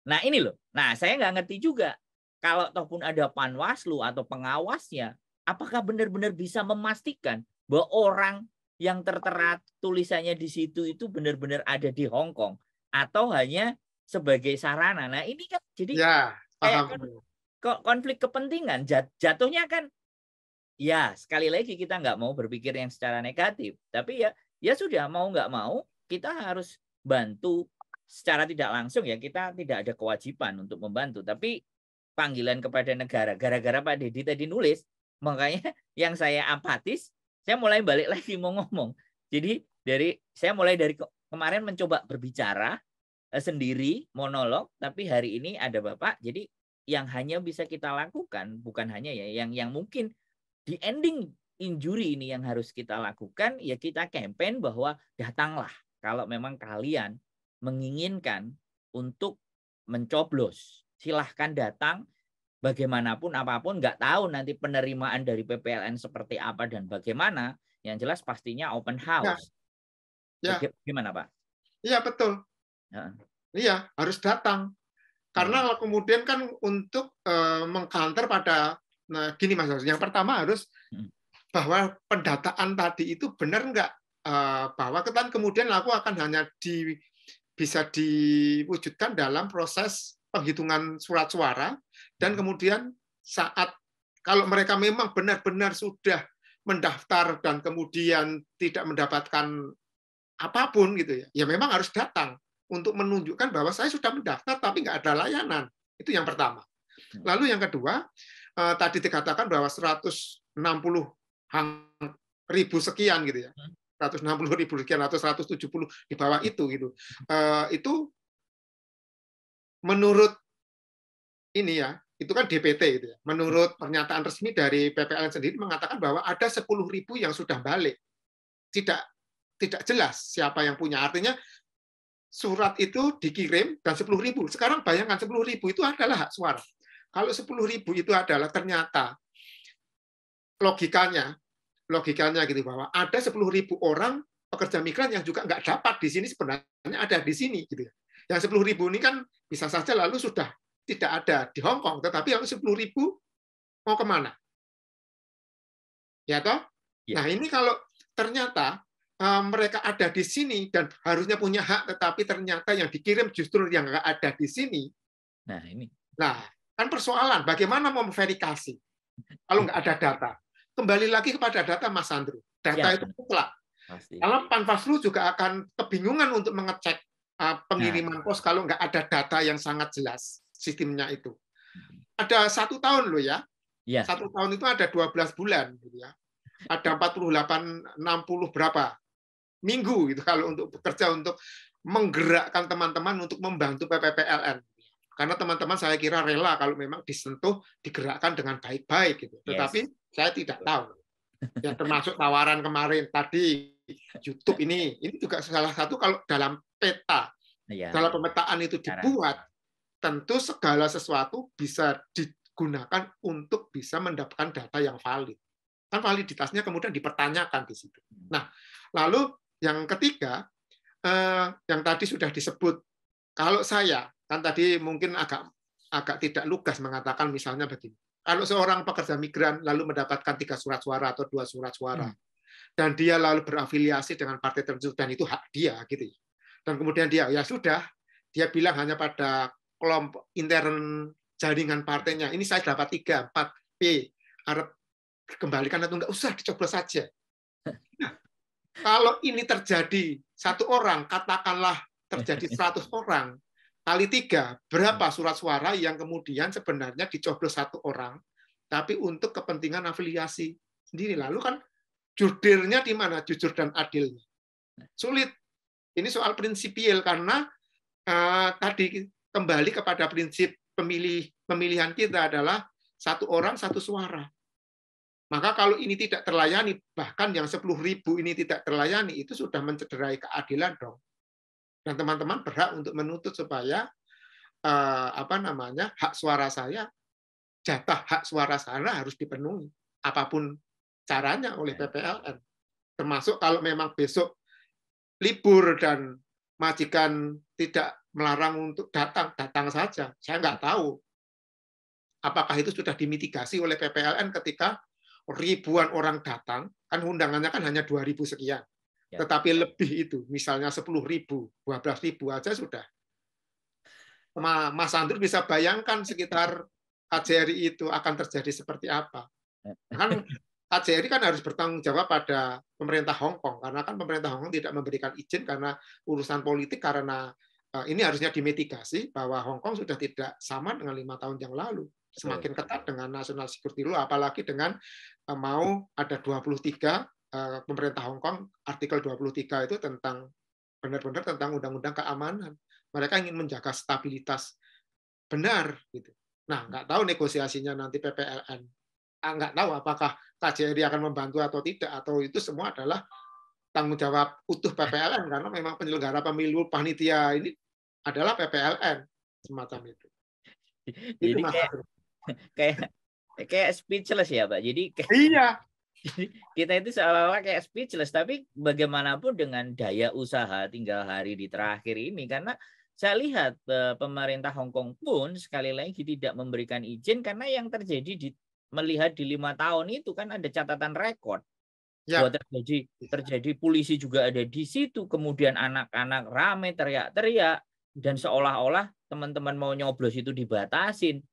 Nah ini loh, nah saya nggak ngerti juga kalau ataupun ada Panwaslu atau pengawasnya, apakah benar-benar bisa memastikan bahwa orang yang tertera tulisannya di situ itu benar-benar ada di Hong Kong atau hanya sebagai sarana. Nah ini kan jadi kayak konflik kepentingan, jatuhnya kan ya sekali lagi kita nggak mau berpikir yang secara negatif, tapi ya sudah mau nggak mau kita harus bantu secara tidak langsung ya, kita tidak ada kewajiban untuk membantu, tapi panggilan kepada negara. Gara-gara Pak Deddy tadi nulis, makanya yang saya apatis, saya mulai balik lagi mau ngomong. Jadi saya mulai dari kemarin mencoba berbicara sendiri, monolog, tapi hari ini ada Bapak, jadi yang hanya bisa kita lakukan, bukan hanya ya, yang mungkin di ending injury ini yang harus kita lakukan, ya kita campaign bahwa datanglah kalau memang kalian menginginkan untuk mencoblos. Silahkan datang, bagaimanapun apapun, nggak tahu nanti penerimaan dari PPLN seperti apa dan bagaimana, yang jelas pastinya open house. Gimana Pak? Iya betul. Iya harus datang. Karena kemudian kan untuk mengcounter pada gini Mas, yang pertama harus bahwa pendataan tadi itu benar nggak, bahwa kemudian aku akan hanya bisa diwujudkan dalam proses penghitungan surat suara, dan kemudian saat kalau mereka memang benar-benar sudah mendaftar dan kemudian tidak mendapatkan apapun gitu ya memang harus datang untuk menunjukkan bahwa saya sudah mendaftar tapi nggak ada layanan. Itu yang pertama. Lalu yang kedua, tadi dikatakan bahwa 160.000 sekian gitu ya. 160.000 sekian atau 170 di bawah itu gitu. Itu menurut ini ya, itu kan DPT gitu ya. Menurut pernyataan resmi dari PPLN sendiri mengatakan bahwa ada 10.000 yang sudah balik. Tidak jelas siapa yang punya. Artinya surat itu dikirim dan 10.000. Sekarang bayangkan 10.000 itu adalah hak suara. Kalau 10.000 itu adalah ternyata logikanya gitu bahwa ada 10.000 orang pekerja migran yang juga nggak dapat di sini sebenarnya ada di sini gitu ya. Yang 10.000 ini kan bisa saja lalu sudah tidak ada di Hong Kong, tetapi yang 10.000 mau kemana? Ya toh? Ya. Nah ini kalau ternyata mereka ada di sini dan harusnya punya hak, tetapi ternyata yang dikirim justru yang nggak ada di sini. Nah ini. Nah kan persoalan bagaimana mau memverifikasi kalau nggak ada data. Kembali lagi kepada data Mas Andrew. Data Ya, itu mutlak. pasti. Kalau Panwaslu juga akan kebingungan untuk mengecek pengiriman pos kalau nggak ada data yang sangat jelas sistemnya itu. Ada 1 tahun loh ya. Ya. 1 tahun itu ada 12 bulan gitu ya. Ada 48, 60 berapa minggu gitu kalau untuk bekerja untuk menggerakkan teman-teman untuk membantu PPPLN. Karena teman-teman saya kira rela kalau memang disentuh, digerakkan dengan baik-baik gitu. Tetapi saya tidak tahu. Ya termasuk tawaran kemarin tadi YouTube ini juga salah satu kalau dalam peta, dalam pemetaan itu dibuat, tentu segala sesuatu bisa digunakan untuk bisa mendapatkan data yang valid. Kan validitasnya kemudian dipertanyakan di situ. Nah, lalu yang ketiga, yang tadi sudah disebut, kalau saya, kan tadi mungkin agak tidak lugas mengatakan misalnya begini, kalau seorang pekerja migran lalu mendapatkan 3 surat suara atau 2 surat suara, dan dia lalu berafiliasi dengan partai tertentu, dan itu hak dia, gitu. Dan kemudian dia, ya sudah, dia bilang hanya pada kelompok intern jaringan partainya, ini saya dapat 3, 4, P, harap kembalikan atau enggak, usah dicoblos saja. Nah, kalau ini terjadi 1 orang, katakanlah terjadi 100 orang, kali 3, berapa surat suara yang kemudian sebenarnya dicoblos 1 orang, tapi untuk kepentingan afiliasi sendiri. Lalu kan jurdilnya di mana? Jujur dan adilnya. Sulit. Ini soal prinsipil karena tadi kembali kepada prinsip pemilihan kita adalah 1 orang 1 suara. Maka kalau ini tidak terlayani, bahkan yang 10.000 ini tidak terlayani, itu sudah mencederai keadilan dong. Dan teman-teman berhak untuk menuntut supaya hak suara saya, jatah hak suara saya harus dipenuhi apapun caranya oleh PPLN. Termasuk kalau memang besok libur dan majikan tidak melarang untuk datang saja. Saya nggak tahu apakah itu sudah dimitigasi oleh PPLN ketika ribuan orang datang, kan undangannya kan hanya 2.000 sekian. Tetapi lebih itu, misalnya 10.000, 12.000 aja sudah. Mas Andrew bisa bayangkan sekitar KJRI itu akan terjadi seperti apa. Kan KJRI kan harus bertanggung jawab pada pemerintah Hong Kong, karena kan pemerintah Hong Kong tidak memberikan izin karena urusan politik, karena ini harusnya dimitigasi bahwa Hong Kong sudah tidak sama dengan 5 tahun yang lalu. Semakin ketat dengan national security law, apalagi dengan mau ada 23 pemerintah Hong Kong, artikel 23 itu tentang benar-benar tentang undang-undang keamanan. Mereka ingin menjaga stabilitas benar gitu. Nah, nggak tahu negosiasinya nanti PPLN. Nggak tahu apakah KJRI akan membantu atau tidak, atau itu semua adalah tanggung jawab utuh PPLN, karena memang penyelenggara pemilu panitia ini adalah PPLN semacam itu. Jadi kayak speechless ya, Pak. Jadi iya. Kita itu seolah-olah kayak speechless, tapi bagaimanapun dengan daya usaha tinggal hari di terakhir ini, karena saya lihat pemerintah Hong Kong pun sekali lagi tidak memberikan izin, karena yang terjadi melihat di 5 tahun itu kan ada catatan rekor. Ya. Bahwa terjadi polisi juga ada di situ, kemudian anak-anak ramai teriak-teriak, dan seolah-olah teman-teman mau nyoblos itu dibatasin.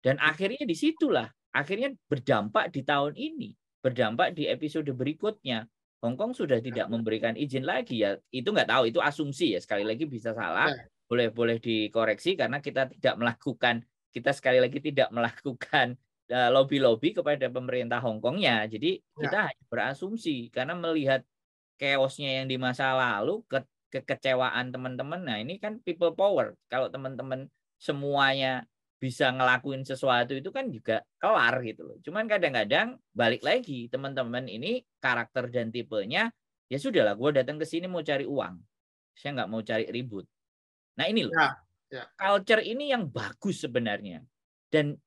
Dan akhirnya disitulah, akhirnya berdampak di tahun ini. Berdampak di episode berikutnya. Hong Kong sudah tidak memberikan izin lagi ya. Itu nggak tahu, itu asumsi ya. Sekali lagi bisa salah, boleh dikoreksi karena kita sekali lagi tidak melakukan lobby-lobby kepada pemerintah Hong Kongnya. Jadi kita hanya berasumsi karena melihat chaosnya yang di masa lalu, kekecewaan teman-teman. Nah ini kan people power. Kalau teman-teman semuanya bisa ngelakuin sesuatu itu kan juga kelar gitu loh. Cuman kadang-kadang balik lagi teman-teman ini karakter dan tipenya ya sudahlah gue datang ke sini mau cari uang. Saya nggak mau cari ribut. Nah ini loh, Ya, ya, culture ini yang bagus sebenarnya. Dan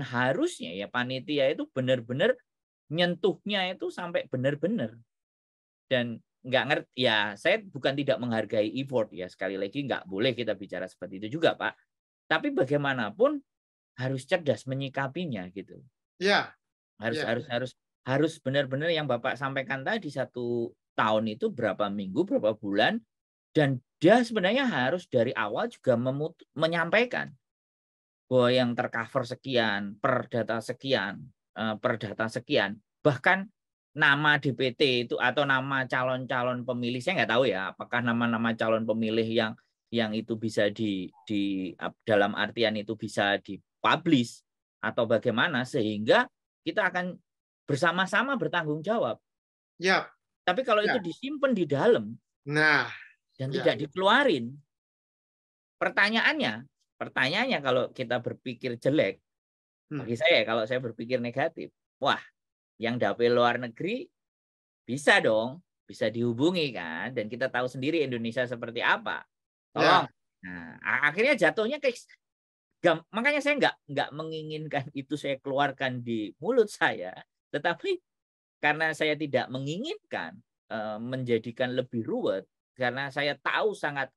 harusnya ya panitia itu benar-benar nyentuhnya itu sampai benar-benar. Dan nggak ngerti ya, saya bukan tidak menghargai effort ya, sekali lagi nggak boleh kita bicara seperti itu juga Pak. Tapi bagaimanapun harus cerdas menyikapinya gitu. ya, Harus ya, harus harus harus benar-benar yang Bapak sampaikan tadi 1 tahun itu berapa minggu, berapa bulan, dan dia sebenarnya harus dari awal juga menyampaikan bahwa yang tercover sekian, per data sekian, bahkan nama DPT itu atau nama calon-calon pemilih, saya nggak tahu ya, apakah nama-nama calon pemilih yang itu bisa di dalam artian itu bisa dipublish atau bagaimana sehingga kita akan bersama-sama bertanggung jawab. ya, Tapi kalau itu ya. disimpan di dalam Nah, dan ya, tidak dikeluarin, pertanyaannya kalau kita berpikir jelek, bagi saya kalau saya berpikir negatif, wah, yang dapil luar negeri bisa dong, bisa dihubungi kan, dan kita tahu sendiri Indonesia seperti apa. Tolong. ya, Nah, akhirnya jatuhnya kayak makanya saya nggak menginginkan itu saya keluarkan di mulut saya, tetapi karena saya tidak menginginkan menjadikan lebih ruwet, karena saya tahu sangat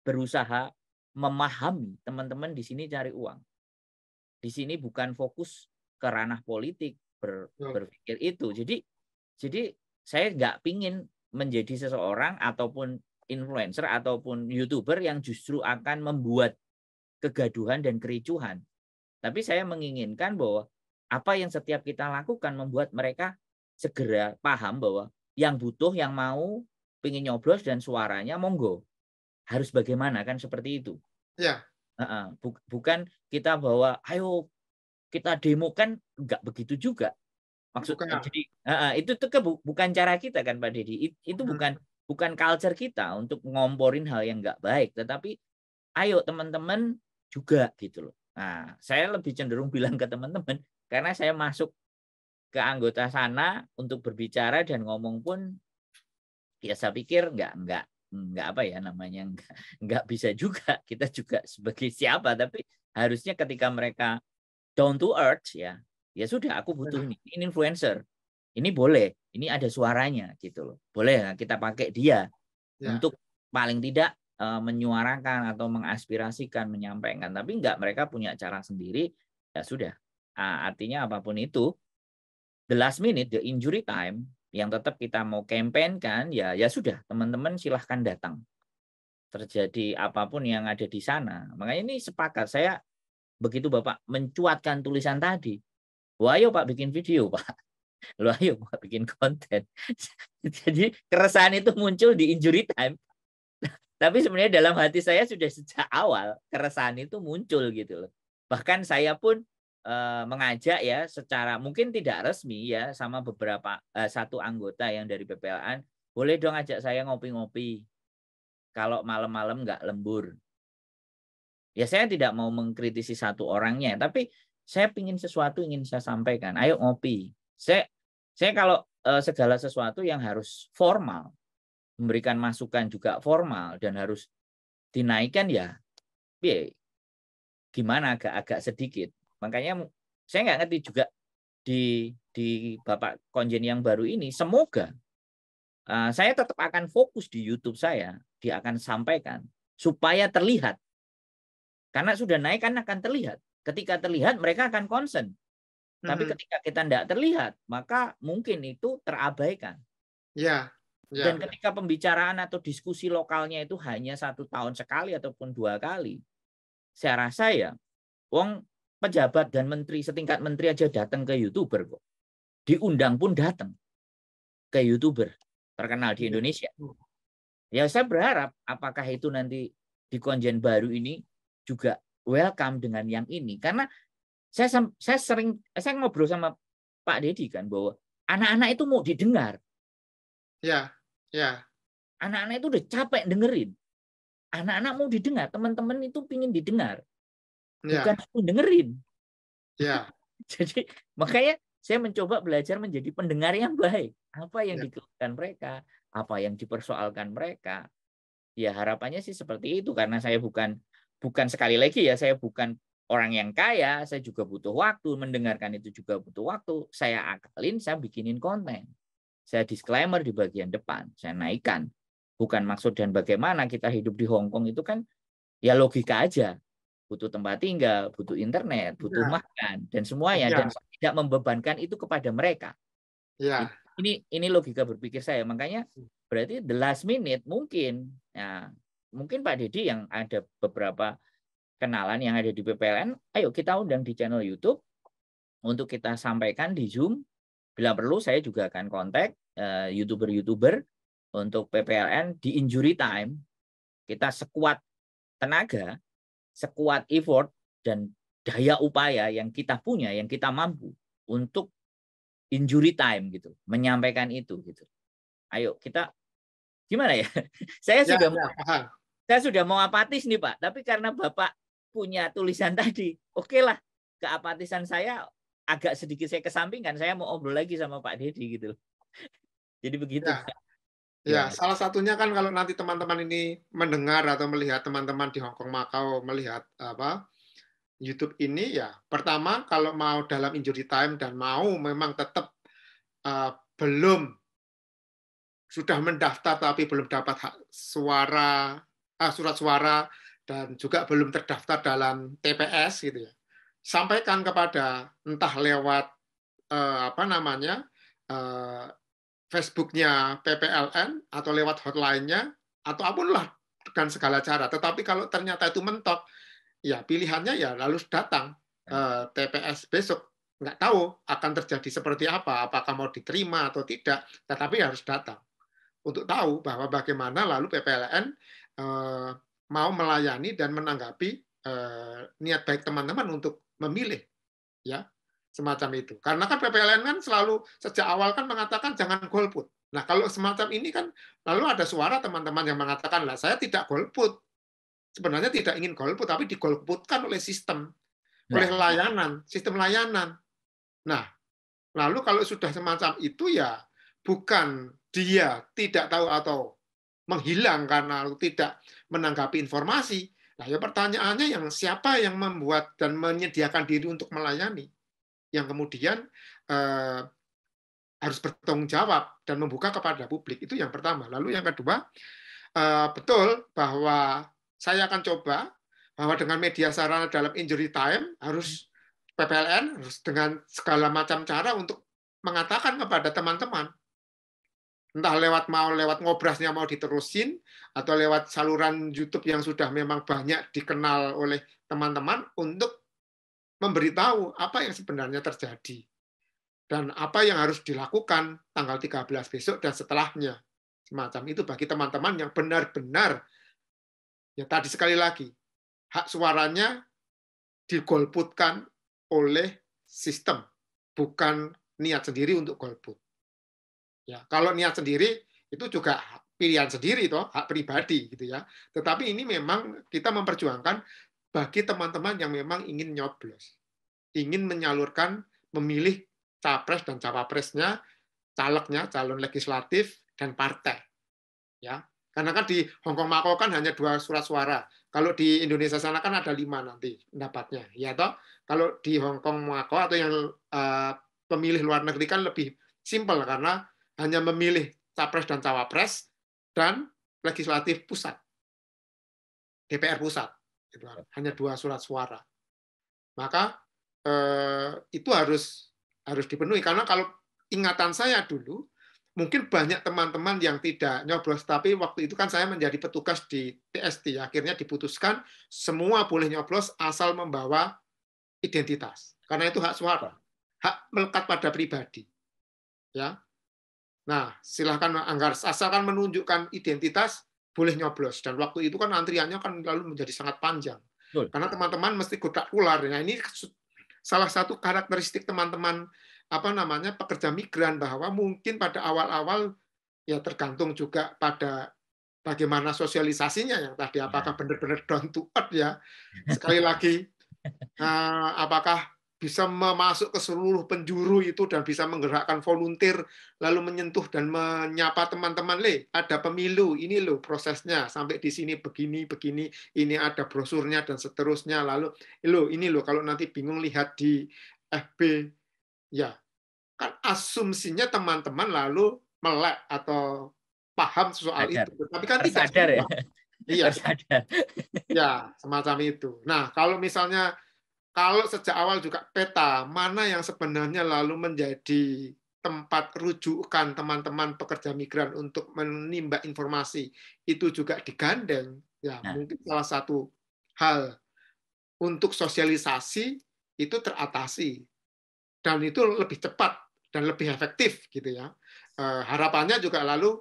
berusaha memahami teman-teman di sini cari uang. Di sini bukan fokus ke ranah politik berpikir itu. Jadi saya nggak pingin menjadi seseorang ataupun influencer ataupun YouTuber yang justru akan membuat kegaduhan dan kericuhan. Tapi saya menginginkan bahwa apa yang setiap kita lakukan membuat mereka segera paham bahwa yang butuh, yang mau, pingin nyoblos dan suaranya monggo. Harus bagaimana kan seperti itu. ya, Bukan kita bawa, ayo kita demo kan nggak begitu juga. Maksudnya bukan. jadi itu tuh bukan cara kita kan Pak Deddy. Itu bukan culture kita untuk ngomporin hal yang nggak baik. Tetapi ayo teman-teman juga gitu loh. Nah, saya lebih cenderung bilang ke teman-teman karena saya masuk ke anggota sana untuk berbicara dan ngomong pun ya saya pikir nggak apa ya namanya nggak bisa juga kita juga sebagai siapa, tapi harusnya ketika mereka down to earth ya sudah aku butuh ini influencer, ini boleh, ini ada suaranya gitu loh, boleh kita pakai dia Ya, untuk paling tidak menyuarakan atau mengaspirasikan, menyampaikan, tapi enggak, mereka punya cara sendiri, ya sudah. Artinya apapun itu, the last minute, the injury time, yang tetap kita mau campaign kan, ya sudah, teman-teman silahkan datang. Terjadi apapun yang ada di sana. Makanya ini sepakat, saya begitu Bapak mencuatkan tulisan tadi, wah ayo Pak bikin video Pak, lo ayo Pak bikin konten. Jadi keresahan itu muncul di injury time. Tapi sebenarnya dalam hati saya sudah sejak awal keresahan itu muncul gitu loh. Bahkan saya pun mengajak ya secara mungkin tidak resmi ya sama beberapa satu anggota yang dari PPLN, boleh dong ajak saya ngopi-ngopi kalau malam-malam nggak lembur. Ya saya tidak mau mengkritisi satu orangnya, tapi saya ingin sesuatu ingin saya sampaikan. Ayo ngopi. Saya kalau segala sesuatu yang harus formal, memberikan masukan juga formal dan harus dinaikkan ya gimana agak sedikit. Makanya saya nggak ngerti juga di Bapak Konjen yang baru ini, semoga saya tetap akan fokus di YouTube saya, dia akan sampaikan supaya terlihat. Karena sudah naik kan akan terlihat. Ketika terlihat mereka akan concern. Tapi ketika kita tidak terlihat, maka mungkin itu terabaikan. ya, Dan ya, ketika pembicaraan atau diskusi lokalnya itu hanya 1 tahun sekali ataupun 2 kali, saya rasa ya, wong pejabat dan menteri setingkat menteri aja datang ke YouTuber kok. Diundang pun datang ke YouTuber terkenal di Indonesia. Ya saya berharap apakah itu nanti di Konjen baru ini juga welcome dengan yang ini. Karena saya ngobrol sama Pak Deddy kan bahwa anak-anak itu mau didengar. ya, ya, Anak-anak itu udah capek dengerin. Anak-anak mau didengar, teman-teman itu pingin didengar. bukan dengerin. Ya. Jadi makanya saya mencoba belajar menjadi pendengar yang baik. Apa yang dikeluhkan mereka, apa yang dipersoalkan mereka. Ya harapannya sih seperti itu, karena saya bukan sekali lagi ya, saya bukan orang yang kaya, saya juga butuh waktu, mendengarkan itu juga butuh waktu. Saya akalin, saya bikinin konten. Saya disclaimer di bagian depan, saya naikkan. Bukan maksud dan bagaimana kita hidup di Hong Kong itu kan ya logika aja. Butuh tempat tinggal, butuh internet, butuh makan, dan semuanya. Dan tidak membebankan itu kepada mereka. Ya. Ini logika berpikir saya. Makanya berarti the last minute mungkin, ya, mungkin Pak Deddy yang ada beberapa kenalan yang ada di PPLN, ayo kita undang di channel YouTube untuk kita sampaikan di Zoom. Bila perlu saya juga akan kontak YouTuber-YouTuber untuk PPLN di injury time. Kita sekuat tenaga, sekuat effort dan daya upaya yang kita punya, yang kita mampu untuk injury time gitu, menyampaikan itu gitu. Ayo kita gimana ya? Saya sudah mau apatis nih Pak, tapi karena Bapak punya tulisan tadi, oke lah, keapatisan saya agak sedikit saya kesampingkan, saya mau ngobrol lagi sama Pak Deddy gitu. Jadi begitu. Ya, salah satunya kan kalau nanti teman-teman ini mendengar atau melihat teman-teman di Hong Kong Macau melihat YouTube ini, ya pertama kalau mau dalam injury time dan mau memang tetap belum sudah mendaftar tapi belum dapat surat suara dan juga belum terdaftar dalam TPS gitu ya, sampaikan kepada entah lewat Facebook-nya PPLN atau lewat hotline-nya atau apalah dengan segala cara. Tetapi kalau ternyata itu mentok, ya pilihannya ya lalu datang TPS besok. Nggak tahu akan terjadi seperti apa, apakah mau diterima atau tidak, tetapi harus datang untuk tahu bahwa bagaimana lalu PPLN mau melayani dan menanggapi niat baik teman-teman untuk memilih, ya. Semacam itu. Karena kan PPLN kan selalu sejak awal kan mengatakan jangan golput. Nah, kalau semacam ini kan lalu ada suara teman-teman yang mengatakan, lah saya tidak golput. Sebenarnya tidak ingin golput, tapi digolputkan oleh sistem, oleh layanan, sistem layanan. Nah, lalu kalau sudah semacam itu ya bukan dia tidak tahu atau menghilang karena tidak menanggapi informasi. Nah, ya pertanyaannya yang siapa yang membuat dan menyediakan diri untuk melayani? Yang kemudian harus bertanggung jawab dan membuka kepada publik. Itu yang pertama. Lalu yang kedua, betul bahwa saya akan coba bahwa dengan media sarana dalam injury time harus PPLN harus dengan segala macam cara untuk mengatakan kepada teman-teman, entah lewat ngobrasnya mau diterusin atau lewat saluran YouTube yang sudah memang banyak dikenal oleh teman-teman untuk memberitahu apa yang sebenarnya terjadi dan apa yang harus dilakukan tanggal 13 besok dan setelahnya. Semacam itu bagi teman-teman yang benar-benar, ya tadi sekali lagi, hak suaranya digolputkan oleh sistem, bukan niat sendiri untuk golput. Ya, kalau niat sendiri itu juga pilihan sendiri toh, hak pribadi gitu ya. Tetapi ini memang kita memperjuangkan bagi teman-teman yang memang ingin nyoblos, ingin menyalurkan, memilih capres dan cawapresnya, calegnya, calon legislatif dan partai. Ya, karena kan di Hong Kong Macau kan hanya 2 surat suara. Kalau di Indonesia sana kan ada 5 nanti pendapatnya. Ya toh, kalau di Hong Kong Macau atau yang pemilih luar negeri kan lebih simpel karena hanya memilih capres dan cawapres dan legislatif pusat, DPR pusat. Hanya 2 surat suara. Maka itu harus dipenuhi karena kalau ingatan saya dulu mungkin banyak teman-teman yang tidak nyoblos, tapi waktu itu kan saya menjadi petugas di TST, akhirnya diputuskan semua boleh nyoblos asal membawa identitas karena itu hak suara, hak melekat pada pribadi, ya. Nah, silahkan asalkan menunjukkan identitas boleh nyoblos dan waktu itu kan antriannya kan lalu menjadi sangat panjang. Karena teman-teman mesti godak ular. Nah, ini salah satu karakteristik teman-teman pekerja migran bahwa mungkin pada awal-awal ya tergantung juga pada bagaimana sosialisasinya yang tadi apakah benar-benar down to earth ya. Sekali lagi Apakah bisa masuk ke seluruh penjuru itu dan bisa menggerakkan volunteer, lalu menyentuh dan menyapa teman-teman, ada pemilu, ini loh prosesnya, sampai di sini begini, begini, ini ada brosurnya dan seterusnya, lalu ini loh kalau nanti bingung lihat di FB, ya kan asumsinya teman-teman lalu melek atau paham soal Sadar, itu, tapi kan tidak tersadar ya, semua. Iya, tersadar. ya semacam itu. Nah, kalau sejak awal juga peta mana yang sebenarnya lalu menjadi tempat rujukan teman-teman pekerja migran untuk menimba informasi itu juga digandeng, ya Nah, mungkin salah satu hal untuk sosialisasi itu teratasi dan itu lebih cepat dan lebih efektif gitu ya. Harapannya juga lalu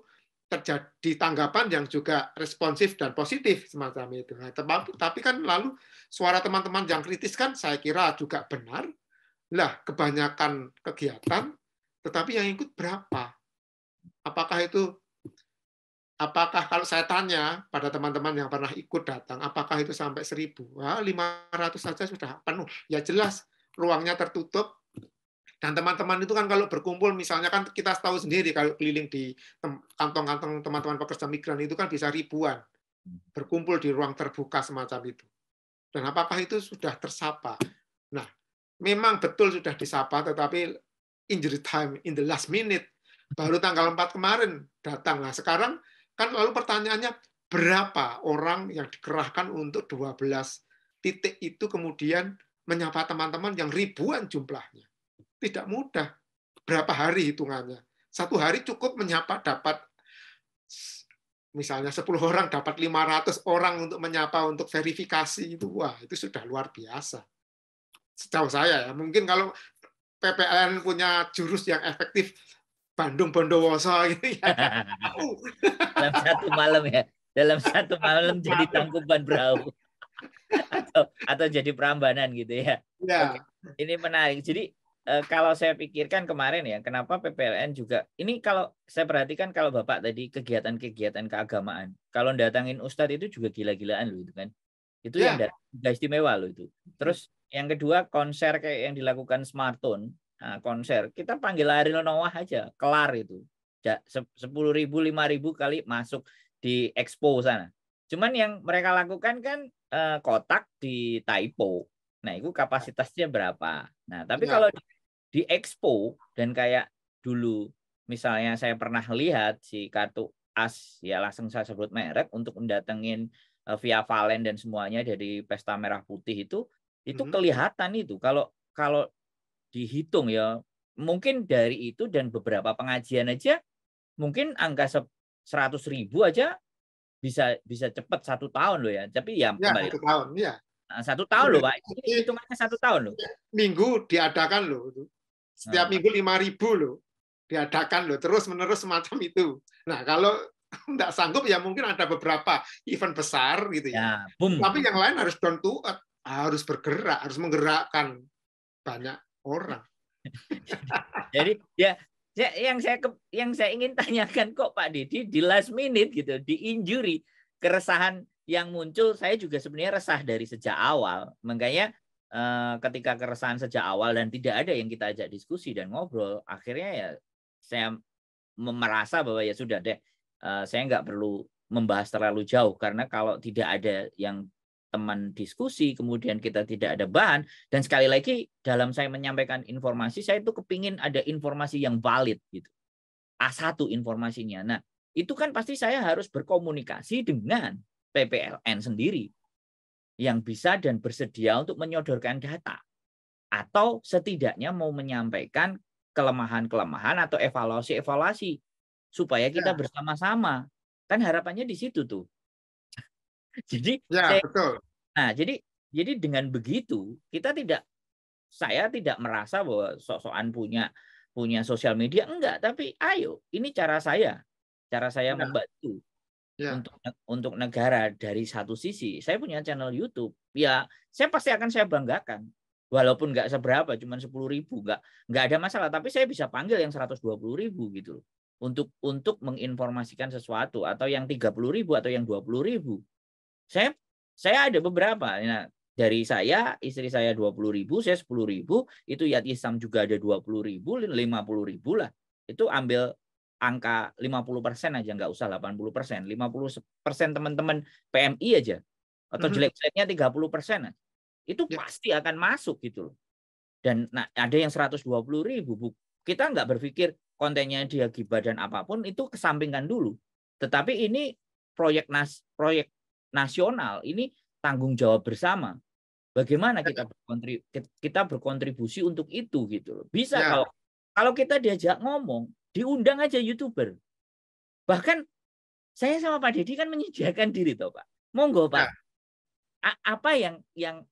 terjadi tanggapan yang juga responsif dan positif semacam itu. Nah, tapi kan lalu suara teman-teman yang kritis kan saya kira juga benar. Lah, kebanyakan kegiatan, tetapi yang ikut berapa? Apakah itu, apakah kalau saya tanya pada teman-teman yang pernah ikut datang, apakah itu sampai 1.000? Wah, 500 saja sudah penuh. Ya jelas, ruangnya tertutup, dan teman-teman itu kan kalau berkumpul, misalnya kan kita tahu sendiri kalau keliling di kantong-kantong teman-teman pekerja migran itu kan bisa ribuan berkumpul di ruang terbuka semacam itu. Dan apakah itu sudah tersapa? Nah, memang betul sudah disapa, tetapi injury time, in the last minute, baru tanggal 4 kemarin datang. Nah, sekarang kan lalu pertanyaannya, berapa orang yang dikerahkan untuk 12 titik itu kemudian menyapa teman-teman yang ribuan jumlahnya? Tidak mudah. Berapa hari hitungannya? Satu hari cukup menyapa dapat misalnya 10 orang dapat 500 orang untuk menyapa untuk verifikasi itu. Wah, itu sudah luar biasa. Setahu saya ya, mungkin kalau PPLN punya jurus yang efektif Bandung Bondowoso gitu ya. dalam satu malam ya, dalam satu malam jadi Tangkuban Perahu atau jadi Prambanan gitu ya. Oke, Ya, ini menarik. Jadi kalau saya pikirkan kemarin ya, kenapa PPLN juga ini kalau saya perhatikan kalau Bapak tadi kegiatan-kegiatan keagamaan, kalau datangin Ustadz itu juga gila-gilaan loh itu kan. Itu yang ya. juga istimewa loh itu. Terus yang kedua konser kayak yang dilakukan Smartone, nah, konser kita panggil Ariel Noah aja, kelar itu. 10.000, 5.000 kali masuk di expo sana. Cuman yang mereka lakukan kan kotak di typo. Nah, itu kapasitasnya berapa? Nah, tapi Ya. kalau di expo dan kayak dulu misalnya saya pernah lihat si kartu as ya langsung saya sebut merek untuk mendatengin Via Valen dan semuanya dari Pesta Merah Putih itu kelihatan itu kalau kalau dihitung ya mungkin dari itu dan beberapa pengajian aja mungkin angka 100.000 aja bisa cepat 1 tahun loh ya. Tapi ya Ya, kembali 1 tahun. Ya. 1 tahun loh Pak. Ini hitungannya 1 tahun loh. Minggu diadakan loh. Setiap Nah, minggu 5.000 loh. Diadakan loh. Terus-menerus semacam itu. Nah, kalau nggak sanggup ya mungkin ada beberapa event besar gitu ya. ya, boom. Tapi yang lain harus down to earth, harus bergerak, harus menggerakkan banyak orang. Jadi ya yang saya ingin tanyakan kok Pak Didi di last minute gitu, di injury, keresahan yang muncul saya juga sebenarnya resah dari sejak awal. Makanya ketika keresahan sejak awal dan tidak ada yang kita ajak diskusi dan ngobrol, akhirnya ya saya merasa bahwa ya sudah deh, saya nggak perlu membahas terlalu jauh karena kalau tidak ada yang teman diskusi, kemudian kita tidak ada bahan, dan sekali lagi dalam saya menyampaikan informasi, saya itu kepingin ada informasi yang valid gitu. A1 informasinya. Nah, itu kan pasti saya harus berkomunikasi dengan PPLN sendiri yang bisa dan bersedia untuk menyodorkan data atau setidaknya mau menyampaikan kelemahan-kelemahan atau evaluasi-evaluasi supaya kita Ya, bersama-sama. Kan harapannya di situ tuh. Jadi ya betul. jadi dengan begitu saya tidak merasa bahwa sok-sokan punya sosial media enggak, tapi ayo ini cara saya Ya, membantu ya, untuk negara dari satu sisi. Saya punya channel YouTube, ya saya pasti akan saya banggakan. Walaupun nggak seberapa, cuma 10.000, nggak ada masalah. Tapi saya bisa panggil yang 120.000 gitu untuk menginformasikan sesuatu atau yang 30.000 atau yang 20.000. Saya ada beberapa. Nah, Dari saya, istri saya 20.000, saya 10.000, itu Yatisam juga ada 20.000, 50.000 lah. Itu ambil angka 50% aja, nggak usah 80%. 50% teman-teman PMI aja. Atau jelek-jeleknya 30%. Itu pasti akan masuk gitu loh. Dan ada yang 120.000. Kita nggak berpikir kontennya dia gibah dan apapun, itu kesampingkan dulu. Tetapi ini proyek nasional, ini tanggung jawab bersama. Bagaimana kita berkontribusi untuk itu gitu loh. Bisa kalau kita diajak ngomong, diundang aja YouTuber. Bahkan saya sama Pak Deddy kan menyediakan diri toh Pak. Monggo Pak. Apa yang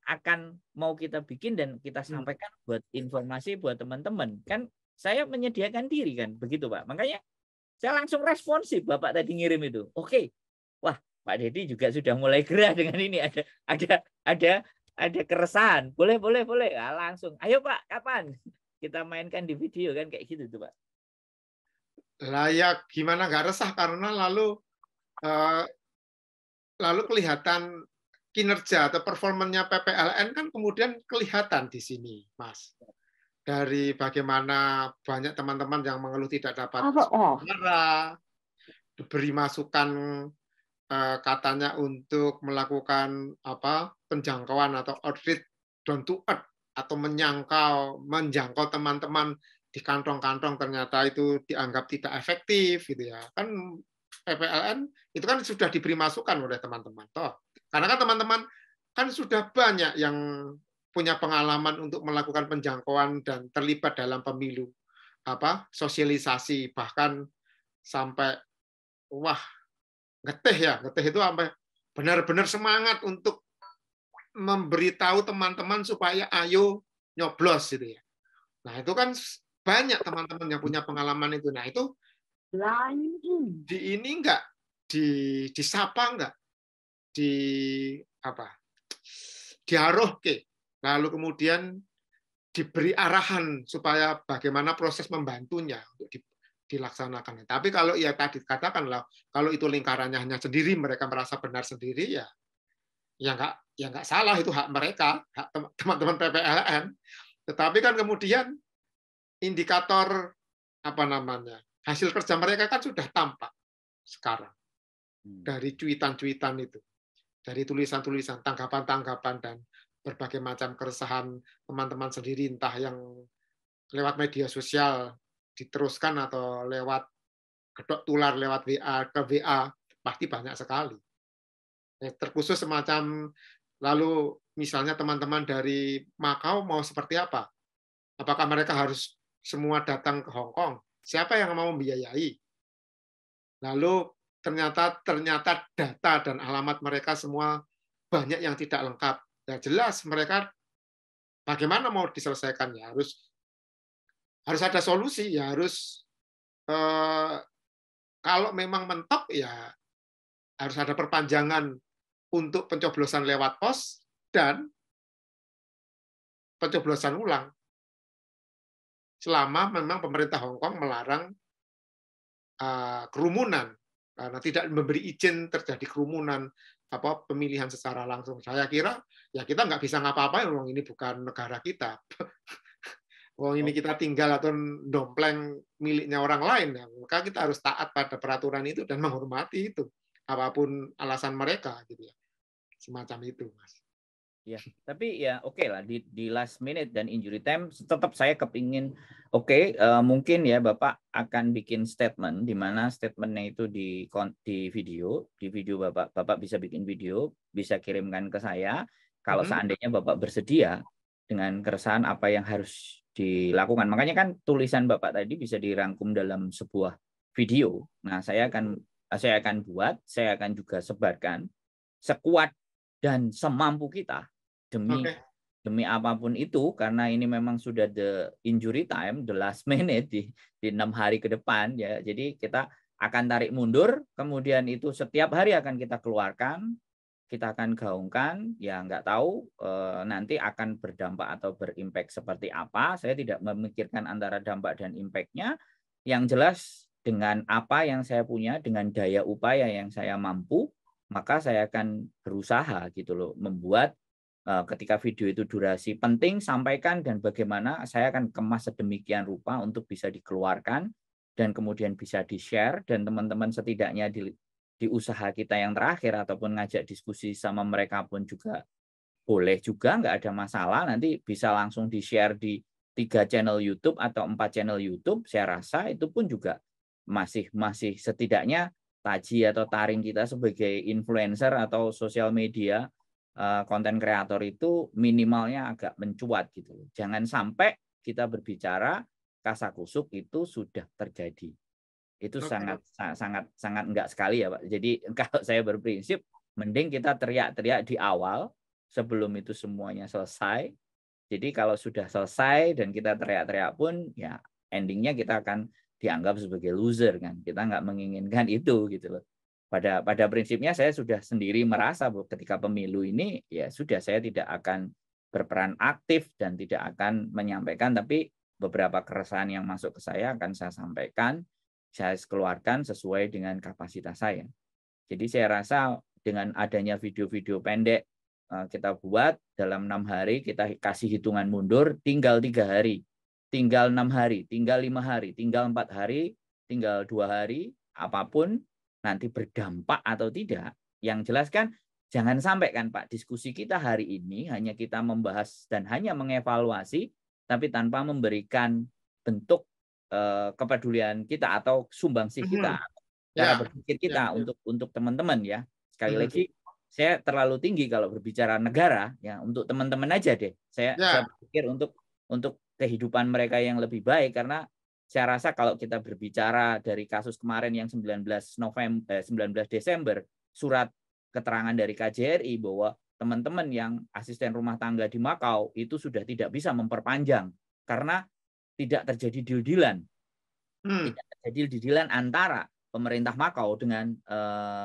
akan mau kita bikin dan kita sampaikan buat informasi buat teman-teman. Kan saya menyediakan diri kan, begitu Pak. Makanya saya langsung responsif Bapak tadi ngirim itu. Oke. Wah, Pak Deddy juga sudah mulai gerah dengan ini, ada keresahan. Boleh. Nah, langsung. Ayo Pak, kapan kita mainkan di video kan kayak gitu tuh Pak. Layak gimana nggak resah karena lalu kelihatan kinerja atau performanya PPLN kan kemudian kelihatan di sini, Mas. Dari bagaimana banyak teman-teman yang mengeluh tidak dapat suara, diberi masukan katanya untuk melakukan penjangkauan atau outreach down to earth atau menjangkau teman-teman di kantong-kantong, ternyata itu dianggap tidak efektif gitu ya. Kan PPLN itu kan sudah diberi masukan oleh teman-teman toh. Karena kan teman-teman kan sudah banyak yang punya pengalaman untuk melakukan penjangkauan dan terlibat dalam pemilu, sosialisasi, bahkan sampai getih itu sampai benar-benar semangat untuk memberitahu teman-teman supaya ayo nyoblos gitu ya. Nah itu kan banyak teman-teman yang punya pengalaman itu. Nah itu di ini enggak disapa enggak diaruhke, lalu kemudian diberi arahan supaya bagaimana proses membantunya untuk dilaksanakan. Tapi kalau tadi katakanlah kalau itu lingkarannya hanya sendiri, mereka merasa benar sendiri ya nggak salah, itu hak mereka, hak teman-teman PPLN. Tetapi kan kemudian indikator hasil kerja mereka kan sudah tampak sekarang dari cuitan-cuitan itu, dari tulisan-tulisan, tanggapan-tanggapan dan berbagai macam keresahan teman-teman sendiri, entah yang lewat media sosial diteruskan atau lewat kedok tular lewat WA ke WA, pasti banyak sekali. Terkhusus semacam, lalu misalnya teman-teman dari Makau mau seperti apa? Apakah mereka harus semua datang ke Hong Kong? Siapa yang mau membiayai? Lalu ternyata data dan alamat mereka semua banyak yang tidak lengkap. Ya jelas mereka bagaimana mau diselesaikan ya harus ada solusi ya, harus kalau memang mentok ya harus ada perpanjangan untuk pencoblosan lewat pos dan pencoblosan ulang selama memang pemerintah Hong Kong melarang kerumunan, karena tidak memberi izin terjadi kerumunan pemilihan secara langsung. Saya kira ya kita nggak bisa ngapa-ngapain, ini bukan negara kita. Ini kita tinggal atau dompleng miliknya orang lain, ya. Maka kita harus taat pada peraturan itu dan menghormati itu, apapun alasan mereka, gitu ya. Semacam itu, Mas. Ya, tapi ya oke lah di last minute dan injury time tetap saya kepingin mungkin ya Bapak akan bikin statement di mana statementnya itu di video Bapak bisa bikin video, bisa kirimkan ke saya kalau seandainya Bapak bersedia dengan keresahan apa yang harus dilakukan. Makanya kan tulisan Bapak tadi bisa dirangkum dalam sebuah video. Nah, saya akan buat, saya akan juga sebarkan sekuat dan semampu kita demi apapun itu, karena ini memang sudah the injury time, the last minute di 6 hari ke depan ya. Jadi kita akan tarik mundur, kemudian itu setiap hari akan kita keluarkan, kita akan gaungkan, ya nggak tahu nanti akan berdampak atau berimpact seperti apa. Saya tidak memikirkan antara dampak dan impact-nya. Yang jelas dengan apa yang saya punya, dengan daya upaya yang saya mampu, maka saya akan berusaha gitu loh, membuat ketika video itu durasi penting, sampaikan dan bagaimana saya akan kemas sedemikian rupa untuk bisa dikeluarkan dan kemudian bisa di-share dan teman-teman setidaknya di usaha kita yang terakhir ataupun ngajak diskusi sama mereka pun juga boleh juga, nggak ada masalah. Nanti bisa langsung di-share di 3 channel YouTube atau 4 channel YouTube. Saya rasa itu pun juga masih setidaknya taji atau taring kita sebagai influencer atau sosial media konten kreator itu minimalnya agak mencuat gitu. Jangan sampai kita berbicara kasakusuk itu sudah terjadi. Itu sangat enggak sekali ya Pak. Jadi kalau saya berprinsip mending kita teriak-teriak di awal sebelum itu semuanya selesai. Jadi kalau sudah selesai dan kita teriak-teriak pun ya endingnya kita akan dianggap sebagai loser kan. Kita nggak menginginkan itu gitu loh. Pada prinsipnya saya sudah sendiri merasa bahwa ketika pemilu ini ya sudah saya tidak akan berperan aktif dan tidak akan menyampaikan, tapi beberapa keresahan yang masuk ke saya akan saya sampaikan, saya keluarkan sesuai dengan kapasitas saya. Jadi saya rasa dengan adanya video-video pendek kita buat dalam 6 hari, kita kasih hitungan mundur, tinggal 3 hari, tinggal 6 hari, tinggal 5 hari, tinggal 4 hari, tinggal 2 hari, apapun nanti berdampak atau tidak. Yang jelas kan jangan sampai kan Pak, diskusi kita hari ini hanya kita membahas dan hanya mengevaluasi, tapi tanpa memberikan bentuk kepedulian kita atau sumbangsi kita, cara berpikir kita untuk teman-teman ya. Sekali lagi, saya terlalu tinggi kalau berbicara negara ya, untuk teman-teman aja deh. Saya berpikir untuk kehidupan mereka yang lebih baik, karena saya rasa kalau kita berbicara dari kasus kemarin yang 19 Desember, surat keterangan dari KJRI bahwa teman-teman yang asisten rumah tangga di Makau itu sudah tidak bisa memperpanjang karena tidak terjadi deal-dealan. Tidak terjadi deal-dealan antara pemerintah Makau dengan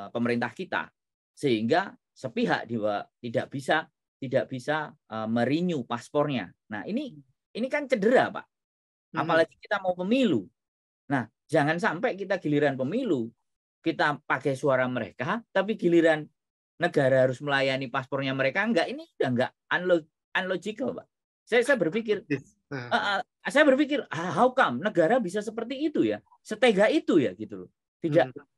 pemerintah kita. Sehingga sepihak tidak bisa merenew paspornya. Nah, ini kan cedera, Pak. Apalagi kita mau pemilu. Nah, jangan sampai kita giliran pemilu, kita pakai suara mereka, tapi giliran negara harus melayani paspornya mereka, enggak. Ini udah enggak unlogical, Pak. Saya berpikir, how come negara bisa seperti itu ya? Setega itu ya, gitu loh.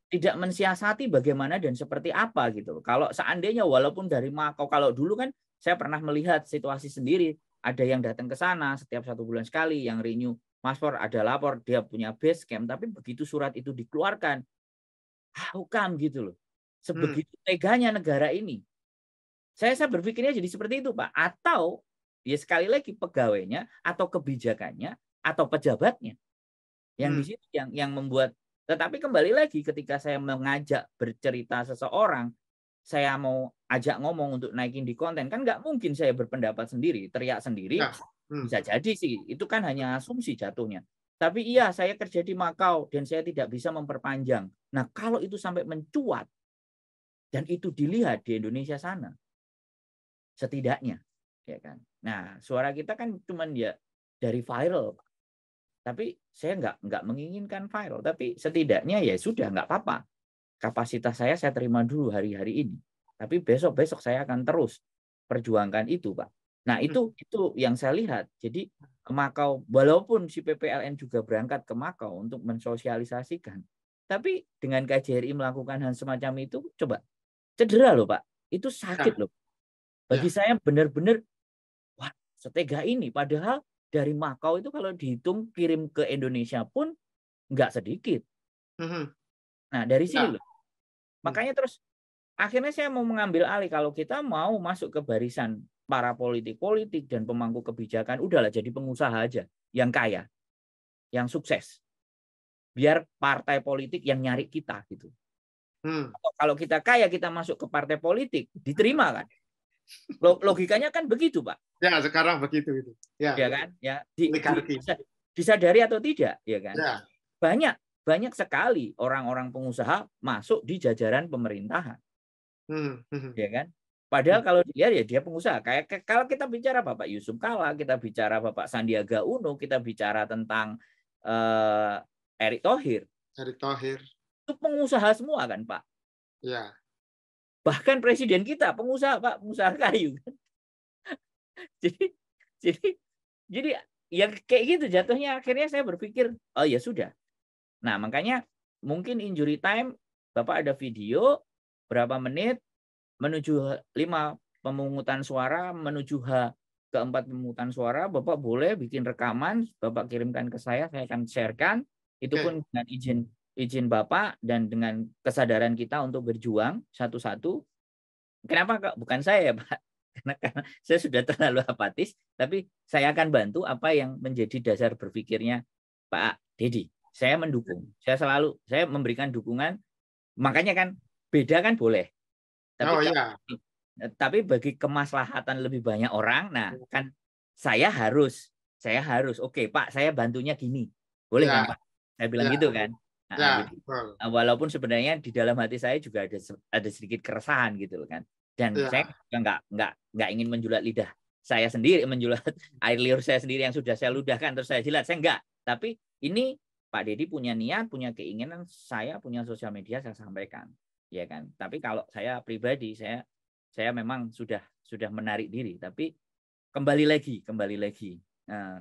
Tidak mensiasati bagaimana dan seperti apa gitu loh. Kalau seandainya walaupun dari Makau, kalau dulu kan saya pernah melihat situasi sendiri, ada yang datang ke sana setiap 1 bulan sekali, yang renew paspor, ada lapor, dia punya base camp, tapi begitu surat itu dikeluarkan, how come gitu loh. Sebegitu teganya negara ini. Saya berpikirnya jadi seperti itu, Pak. Atau ya sekali lagi pegawainya atau kebijakannya atau pejabatnya yang di situ yang membuat. Tetapi kembali lagi ketika saya mengajak bercerita seseorang, saya mau ajak ngomong untuk naikin di konten, kan nggak mungkin saya berpendapat sendiri, teriak sendiri. Bisa jadi sih, itu kan hanya asumsi jatuhnya. Tapi iya, saya kerja di Makau dan saya tidak bisa memperpanjang. Nah, kalau itu sampai mencuat dan itu dilihat di Indonesia sana, setidaknya, ya kan. Nah, suara kita kan cuman ya dari viral, tapi saya nggak menginginkan viral, tapi setidaknya ya sudah nggak apa-apa. Kapasitas saya terima dulu hari-hari ini, tapi besok saya akan terus perjuangkan itu, Pak. Nah, itu yang saya lihat. Jadi Makau, walaupun si PPLN juga berangkat ke Makau untuk mensosialisasikan, tapi dengan KJRI melakukan hal semacam itu, coba cedera loh, Pak. Itu sakit loh. Bagi saya benar-benar, wah, setega ini. Padahal dari Makau itu kalau dihitung kirim ke Indonesia pun nggak sedikit. Nah, dari sini loh. Makanya terus akhirnya saya mau mengambil alih, kalau kita mau masuk ke barisan para politik dan pemangku kebijakan, udahlah jadi pengusaha aja yang kaya, yang sukses. Biar partai politik yang nyari kita gitu. Kalau kita kaya, kita masuk ke partai politik, diterima kan? Logikanya kan begitu, Pak. Ya, sekarang begitu itu. Ya kan? Ya, disadari atau tidak, ya kan? Ya. Banyak sekali orang-orang pengusaha masuk di jajaran pemerintahan. Ya kan? Padahal kalau dilihat ya dia pengusaha. Kayak kalau kita bicara Bapak Yusuf Kalla, kita bicara Bapak Sandiaga Uno, kita bicara tentang Erick Thohir. Itu pengusaha semua kan, Pak? Ya. Bahkan presiden kita pengusaha, Pak, pengusaha kayu. Jadi jadi jadi ya kayak gitu jatuhnya. Akhirnya saya berpikir, oh ya sudah. Nah, makanya mungkin injury time Bapak ada video berapa menit menuju 5 pemungutan suara, menuju keempat pemungutan suara, Bapak boleh bikin rekaman, Bapak kirimkan ke saya akan sharekan. Itu pun dengan izin Bapak dan dengan kesadaran kita untuk berjuang satu-satu. Kenapa bukan saya ya Pak? Karena saya sudah terlalu apatis, tapi saya akan bantu apa yang menjadi dasar berpikirnya Pak Dedi. Saya mendukung. Saya memberikan dukungan. Makanya kan beda kan boleh. Tapi bagi kemaslahatan lebih banyak orang, nah kan saya harus oke Pak, saya bantunya gini. Boleh kan Pak? Saya bilang gitu kan. Nah, jadi, walaupun sebenarnya di dalam hati saya juga ada sedikit keresahan gitu kan. Dan saya nggak ingin menjulat lidah saya sendiri, menjulat air liur saya sendiri yang sudah saya ludahkan terus saya jilat. Saya enggak. Tapi ini Pak Dedi punya niat, punya keinginan, saya punya sosial media saya sampaikan, ya kan. Tapi kalau saya pribadi, saya memang sudah menarik diri. Tapi kembali lagi,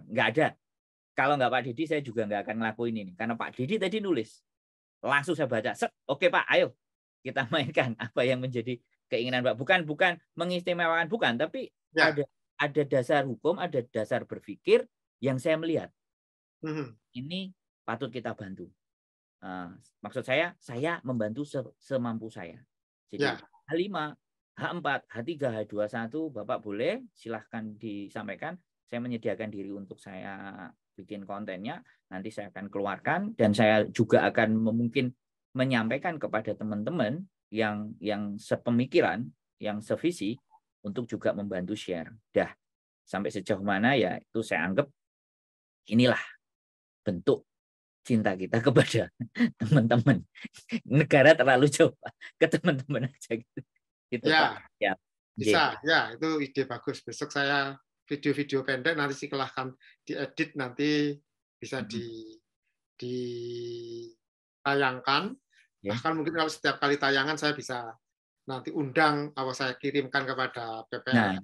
nggak ada. Kalau nggak Pak Dedi, saya juga nggak akan ngelakuin ini. Karena Pak Dedi tadi nulis, langsung saya baca, oke Pak, ayo kita mainkan apa yang menjadi keinginan Pak. Bukan mengistimewakan, bukan, tapi ada dasar hukum, ada dasar berpikir yang saya melihat. Ini patut kita bantu. Maksud saya membantu semampu saya. Jadi H5, H4, H3, H21, Bapak boleh silahkan disampaikan. Saya menyediakan diri untuk saya bikin kontennya. Nanti saya akan keluarkan dan saya juga akan mungkin menyampaikan kepada teman-teman yang sepemikiran, yang sevisi untuk juga membantu share. Dah sampai sejauh mana ya itu saya anggap inilah bentuk cinta kita kepada teman-teman. Negara terlalu jauh ke teman-teman aja gitu. Gitu ya, Pak. Ya. Bisa, ya itu ide bagus. Besok saya video-video pendek nanti silahkan diedit, nanti bisa ditayangkan. Bahkan mungkin kalau setiap kali tayangan saya bisa nanti undang atau saya kirimkan kepada PPLN.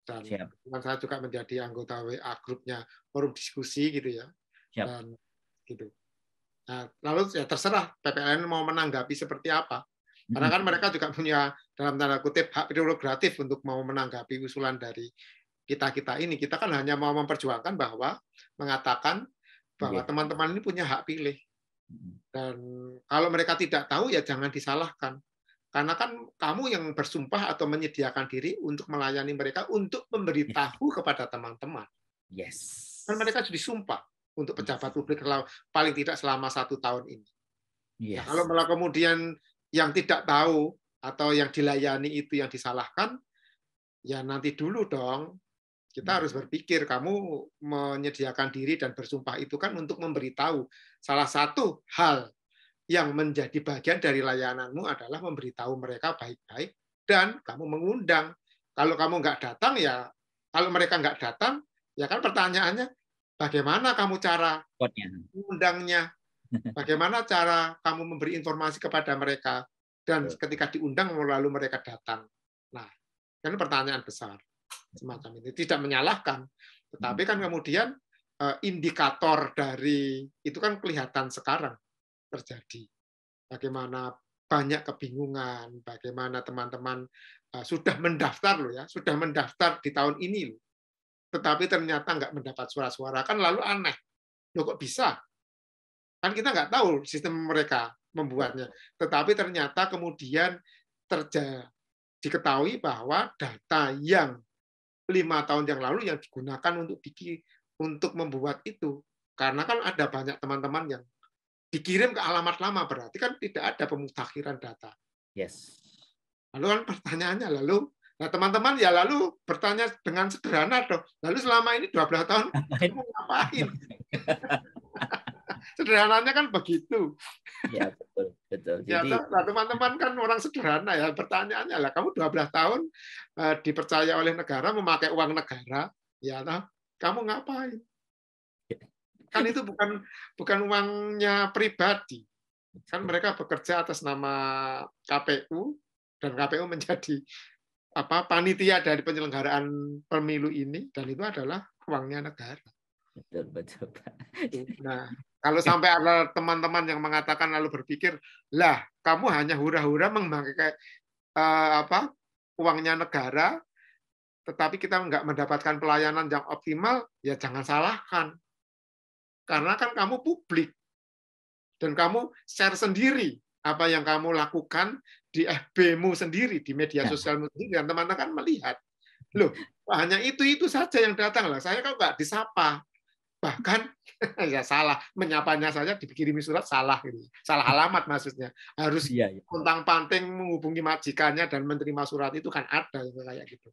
Dan saya juga menjadi anggota WA grupnya forum diskusi gitu ya. Dan gitu. Nah, lalu ya terserah PPLN mau menanggapi seperti apa. Karena kan mereka juga punya dalam tanda kutip hak prerogatif untuk mau menanggapi usulan dari kita ini. Kita kan hanya mau memperjuangkan mengatakan bahwa teman-teman ini punya hak pilih. Dan kalau mereka tidak tahu ya jangan disalahkan. Karena kan kamu yang bersumpah atau menyediakan diri untuk melayani mereka, untuk memberitahu kepada teman-teman. Kan mereka sudah disumpah untuk pejabat publik paling tidak selama 1 tahun ini. Ya, kalau malah kemudian yang tidak tahu atau yang dilayani itu yang disalahkan, ya nanti dulu dong. Kita harus berpikir, kamu menyediakan diri dan bersumpah itu kan untuk memberitahu. Salah satu hal yang menjadi bagian dari layananmu adalah memberitahu mereka baik-baik dan kamu mengundang. Kalau kamu nggak datang, ya kalau mereka nggak datang, ya kan pertanyaannya, bagaimana kamu cara mengundangnya? Bagaimana cara kamu memberi informasi kepada mereka? Dan ketika diundang, lalu mereka datang. Nah, kan pertanyaan besar semacam ini. Tidak menyalahkan, tetapi kan kemudian indikator dari itu kan kelihatan sekarang terjadi. Bagaimana banyak kebingungan, bagaimana teman-teman sudah mendaftar loh ya, sudah mendaftar di tahun ini loh. Tetapi ternyata nggak mendapat suara-suara, kan lalu aneh. Loh kok bisa? Kan kita nggak tahu sistem mereka membuatnya. Tetapi ternyata kemudian diketahui bahwa data yang 5 tahun yang lalu yang digunakan untuk membuat itu. Karena kan ada banyak teman-teman yang dikirim ke alamat lama, berarti kan tidak ada pemutakhiran data. Lalu kan pertanyaannya, nah teman-teman ya lalu bertanya dengan sederhana dong. Lalu selama ini 12 tahun kamu ngapain? Sederhananya kan begitu. Ya, betul. Ya, nah, teman-teman kan orang sederhana ya. Pertanyaannya lah, kamu 12 tahun dipercaya oleh negara memakai uang negara, ya nah, kamu ngapain? Kan itu bukan uangnya pribadi. Kan mereka bekerja atas nama KPU dan KPU menjadi panitia dari penyelenggaraan pemilu ini, dan itu adalah uangnya negara. Betul, betul, Pak. Nah, kalau sampai ada teman-teman yang mengatakan lalu berpikir, lah kamu hanya hura-hura memakai uangnya negara, tetapi kita nggak mendapatkan pelayanan yang optimal, ya jangan salahkan. Karena kan kamu publik, dan kamu share sendiri apa yang kamu lakukan di FB-mu sendiri, di media sosialmu sendiri, dan teman-teman kan melihat. Loh, hanya itu saja yang datang lah. Saya kok nggak disapa. Bahkan ya salah, menyapanya saja dikirimi surat salah gitu. Salah alamat maksudnya. Harus pontang-panting menghubungi majikannya dan menerima surat itu kan ada kayak gitu.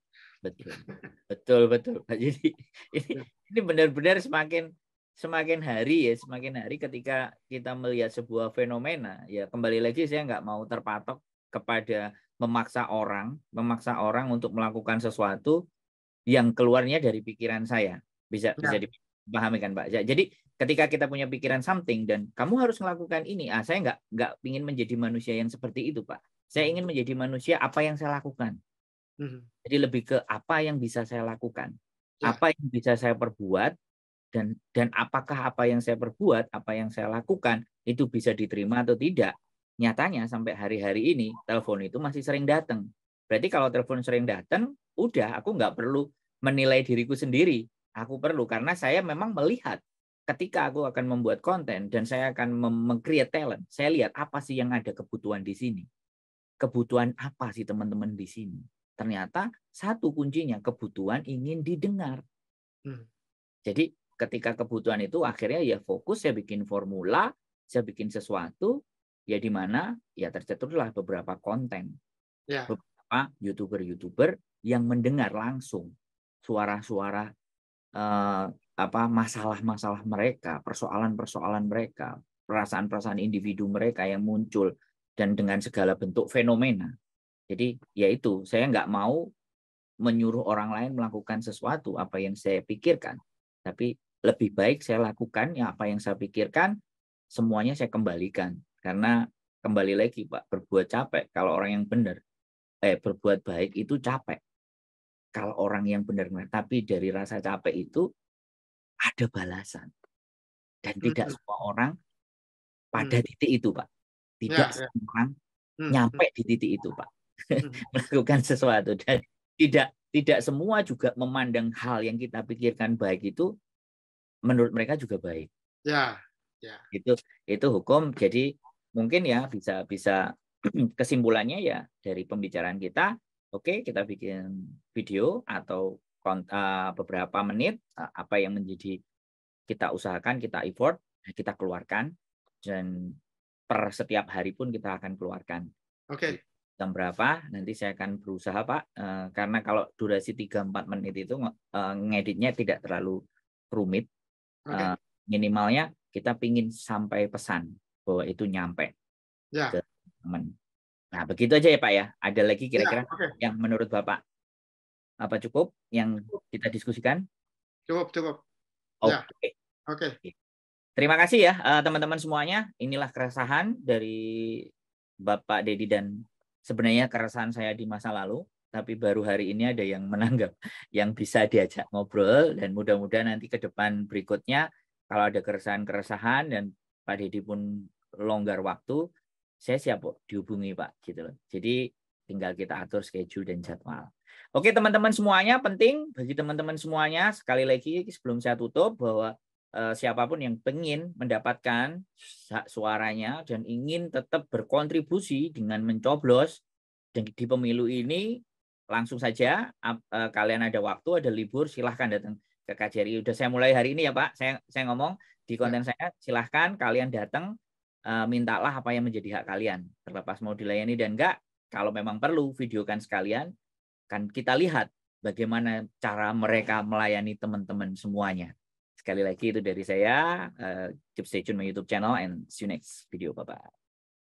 Betul. Pak. Jadi ini benar-benar semakin hari ketika kita melihat sebuah fenomena, ya kembali lagi saya nggak mau terpatok kepada memaksa orang untuk melakukan sesuatu yang keluarnya dari pikiran saya. Bisa dipahami kan, Pak? Jadi ketika kita punya pikiran something dan kamu harus melakukan ini, saya nggak ingin menjadi manusia yang seperti itu, Pak. Saya ingin menjadi manusia apa yang saya lakukan. Jadi lebih ke apa yang bisa saya lakukan, apa yang bisa saya perbuat, dan apakah apa yang saya perbuat, apa yang saya lakukan itu bisa diterima atau tidak. Nyatanya sampai hari-hari ini telepon itu masih sering datang. Berarti kalau telepon sering datang, udah aku nggak perlu menilai diriku sendiri. Aku perlu karena saya memang melihat ketika aku akan membuat konten dan saya akan meng-create talent, saya lihat apa sih yang ada kebutuhan di sini. Kebutuhan apa sih teman-teman di sini? Ternyata satu kuncinya kebutuhan ingin didengar. Jadi ketika kebutuhan itu akhirnya ya fokus, saya bikin formula, saya bikin sesuatu, ya di mana ya tercetuslah beberapa konten. Beberapa YouTuber yang mendengar langsung suara-suara masalah-masalah mereka, persoalan-persoalan mereka, perasaan-perasaan individu mereka yang muncul dan dengan segala bentuk fenomena. Jadi yaitu saya nggak mau menyuruh orang lain melakukan sesuatu apa yang saya pikirkan, tapi lebih baik saya lakukan ya apa yang saya pikirkan, semuanya saya kembalikan. Karena kembali lagi Pak, berbuat capek kalau orang yang benar, berbuat baik itu capek. Kalau orang yang benar, tapi dari rasa capek itu ada balasan. Dan tidak semua orang pada titik itu Pak. Tidak semua orang nyampe di titik itu Pak. Melakukan sesuatu dan tidak semua juga memandang hal yang kita pikirkan baik itu menurut mereka juga baik. Itu hukum. Jadi mungkin ya bisa kesimpulannya ya dari pembicaraan kita, oke, kita bikin video atau beberapa menit apa yang menjadi kita usahakan, kita effort, kita keluarkan, dan per setiap hari pun kita akan keluarkan. Jam berapa nanti saya akan berusaha Pak, karena kalau durasi 3-4 menit itu ngeditnya tidak terlalu rumit. Minimalnya kita pingin sampai pesan bahwa itu nyampe ke teman. Nah begitu aja ya Pak ya. Ada lagi kira-kira yang menurut Bapak apa cukup yang kita diskusikan? Cukup. Oke. Terima kasih ya teman-teman semuanya. Inilah keresahan dari Bapak Dedi dan sebenarnya keresahan saya di masa lalu, tapi baru hari ini ada yang menanggap, yang bisa diajak ngobrol, dan mudah-mudahan nanti ke depan berikutnya kalau ada keresahan-keresahan dan Pak Dedi pun longgar waktu, saya siap kok dihubungi Pak gitu loh. Jadi tinggal kita atur schedule dan jadwal. Oke teman-teman semuanya, penting bagi teman-teman semuanya, sekali lagi sebelum saya tutup bahwa siapapun yang ingin mendapatkan suaranya dan ingin tetap berkontribusi dengan mencoblos dan di pemilu ini, langsung saja kalian ada waktu, ada libur, silahkan datang ke KJRI. Udah saya mulai hari ini ya Pak, saya ngomong di konten saya, silahkan kalian datang, mintalah apa yang menjadi hak kalian, terlepas mau dilayani dan enggak. Kalau memang perlu videokan sekalian, kan kita lihat bagaimana cara mereka melayani teman-teman semuanya. Sekali lagi itu dari saya, keep stay tune my YouTube channel and see you next video. Bye-bye.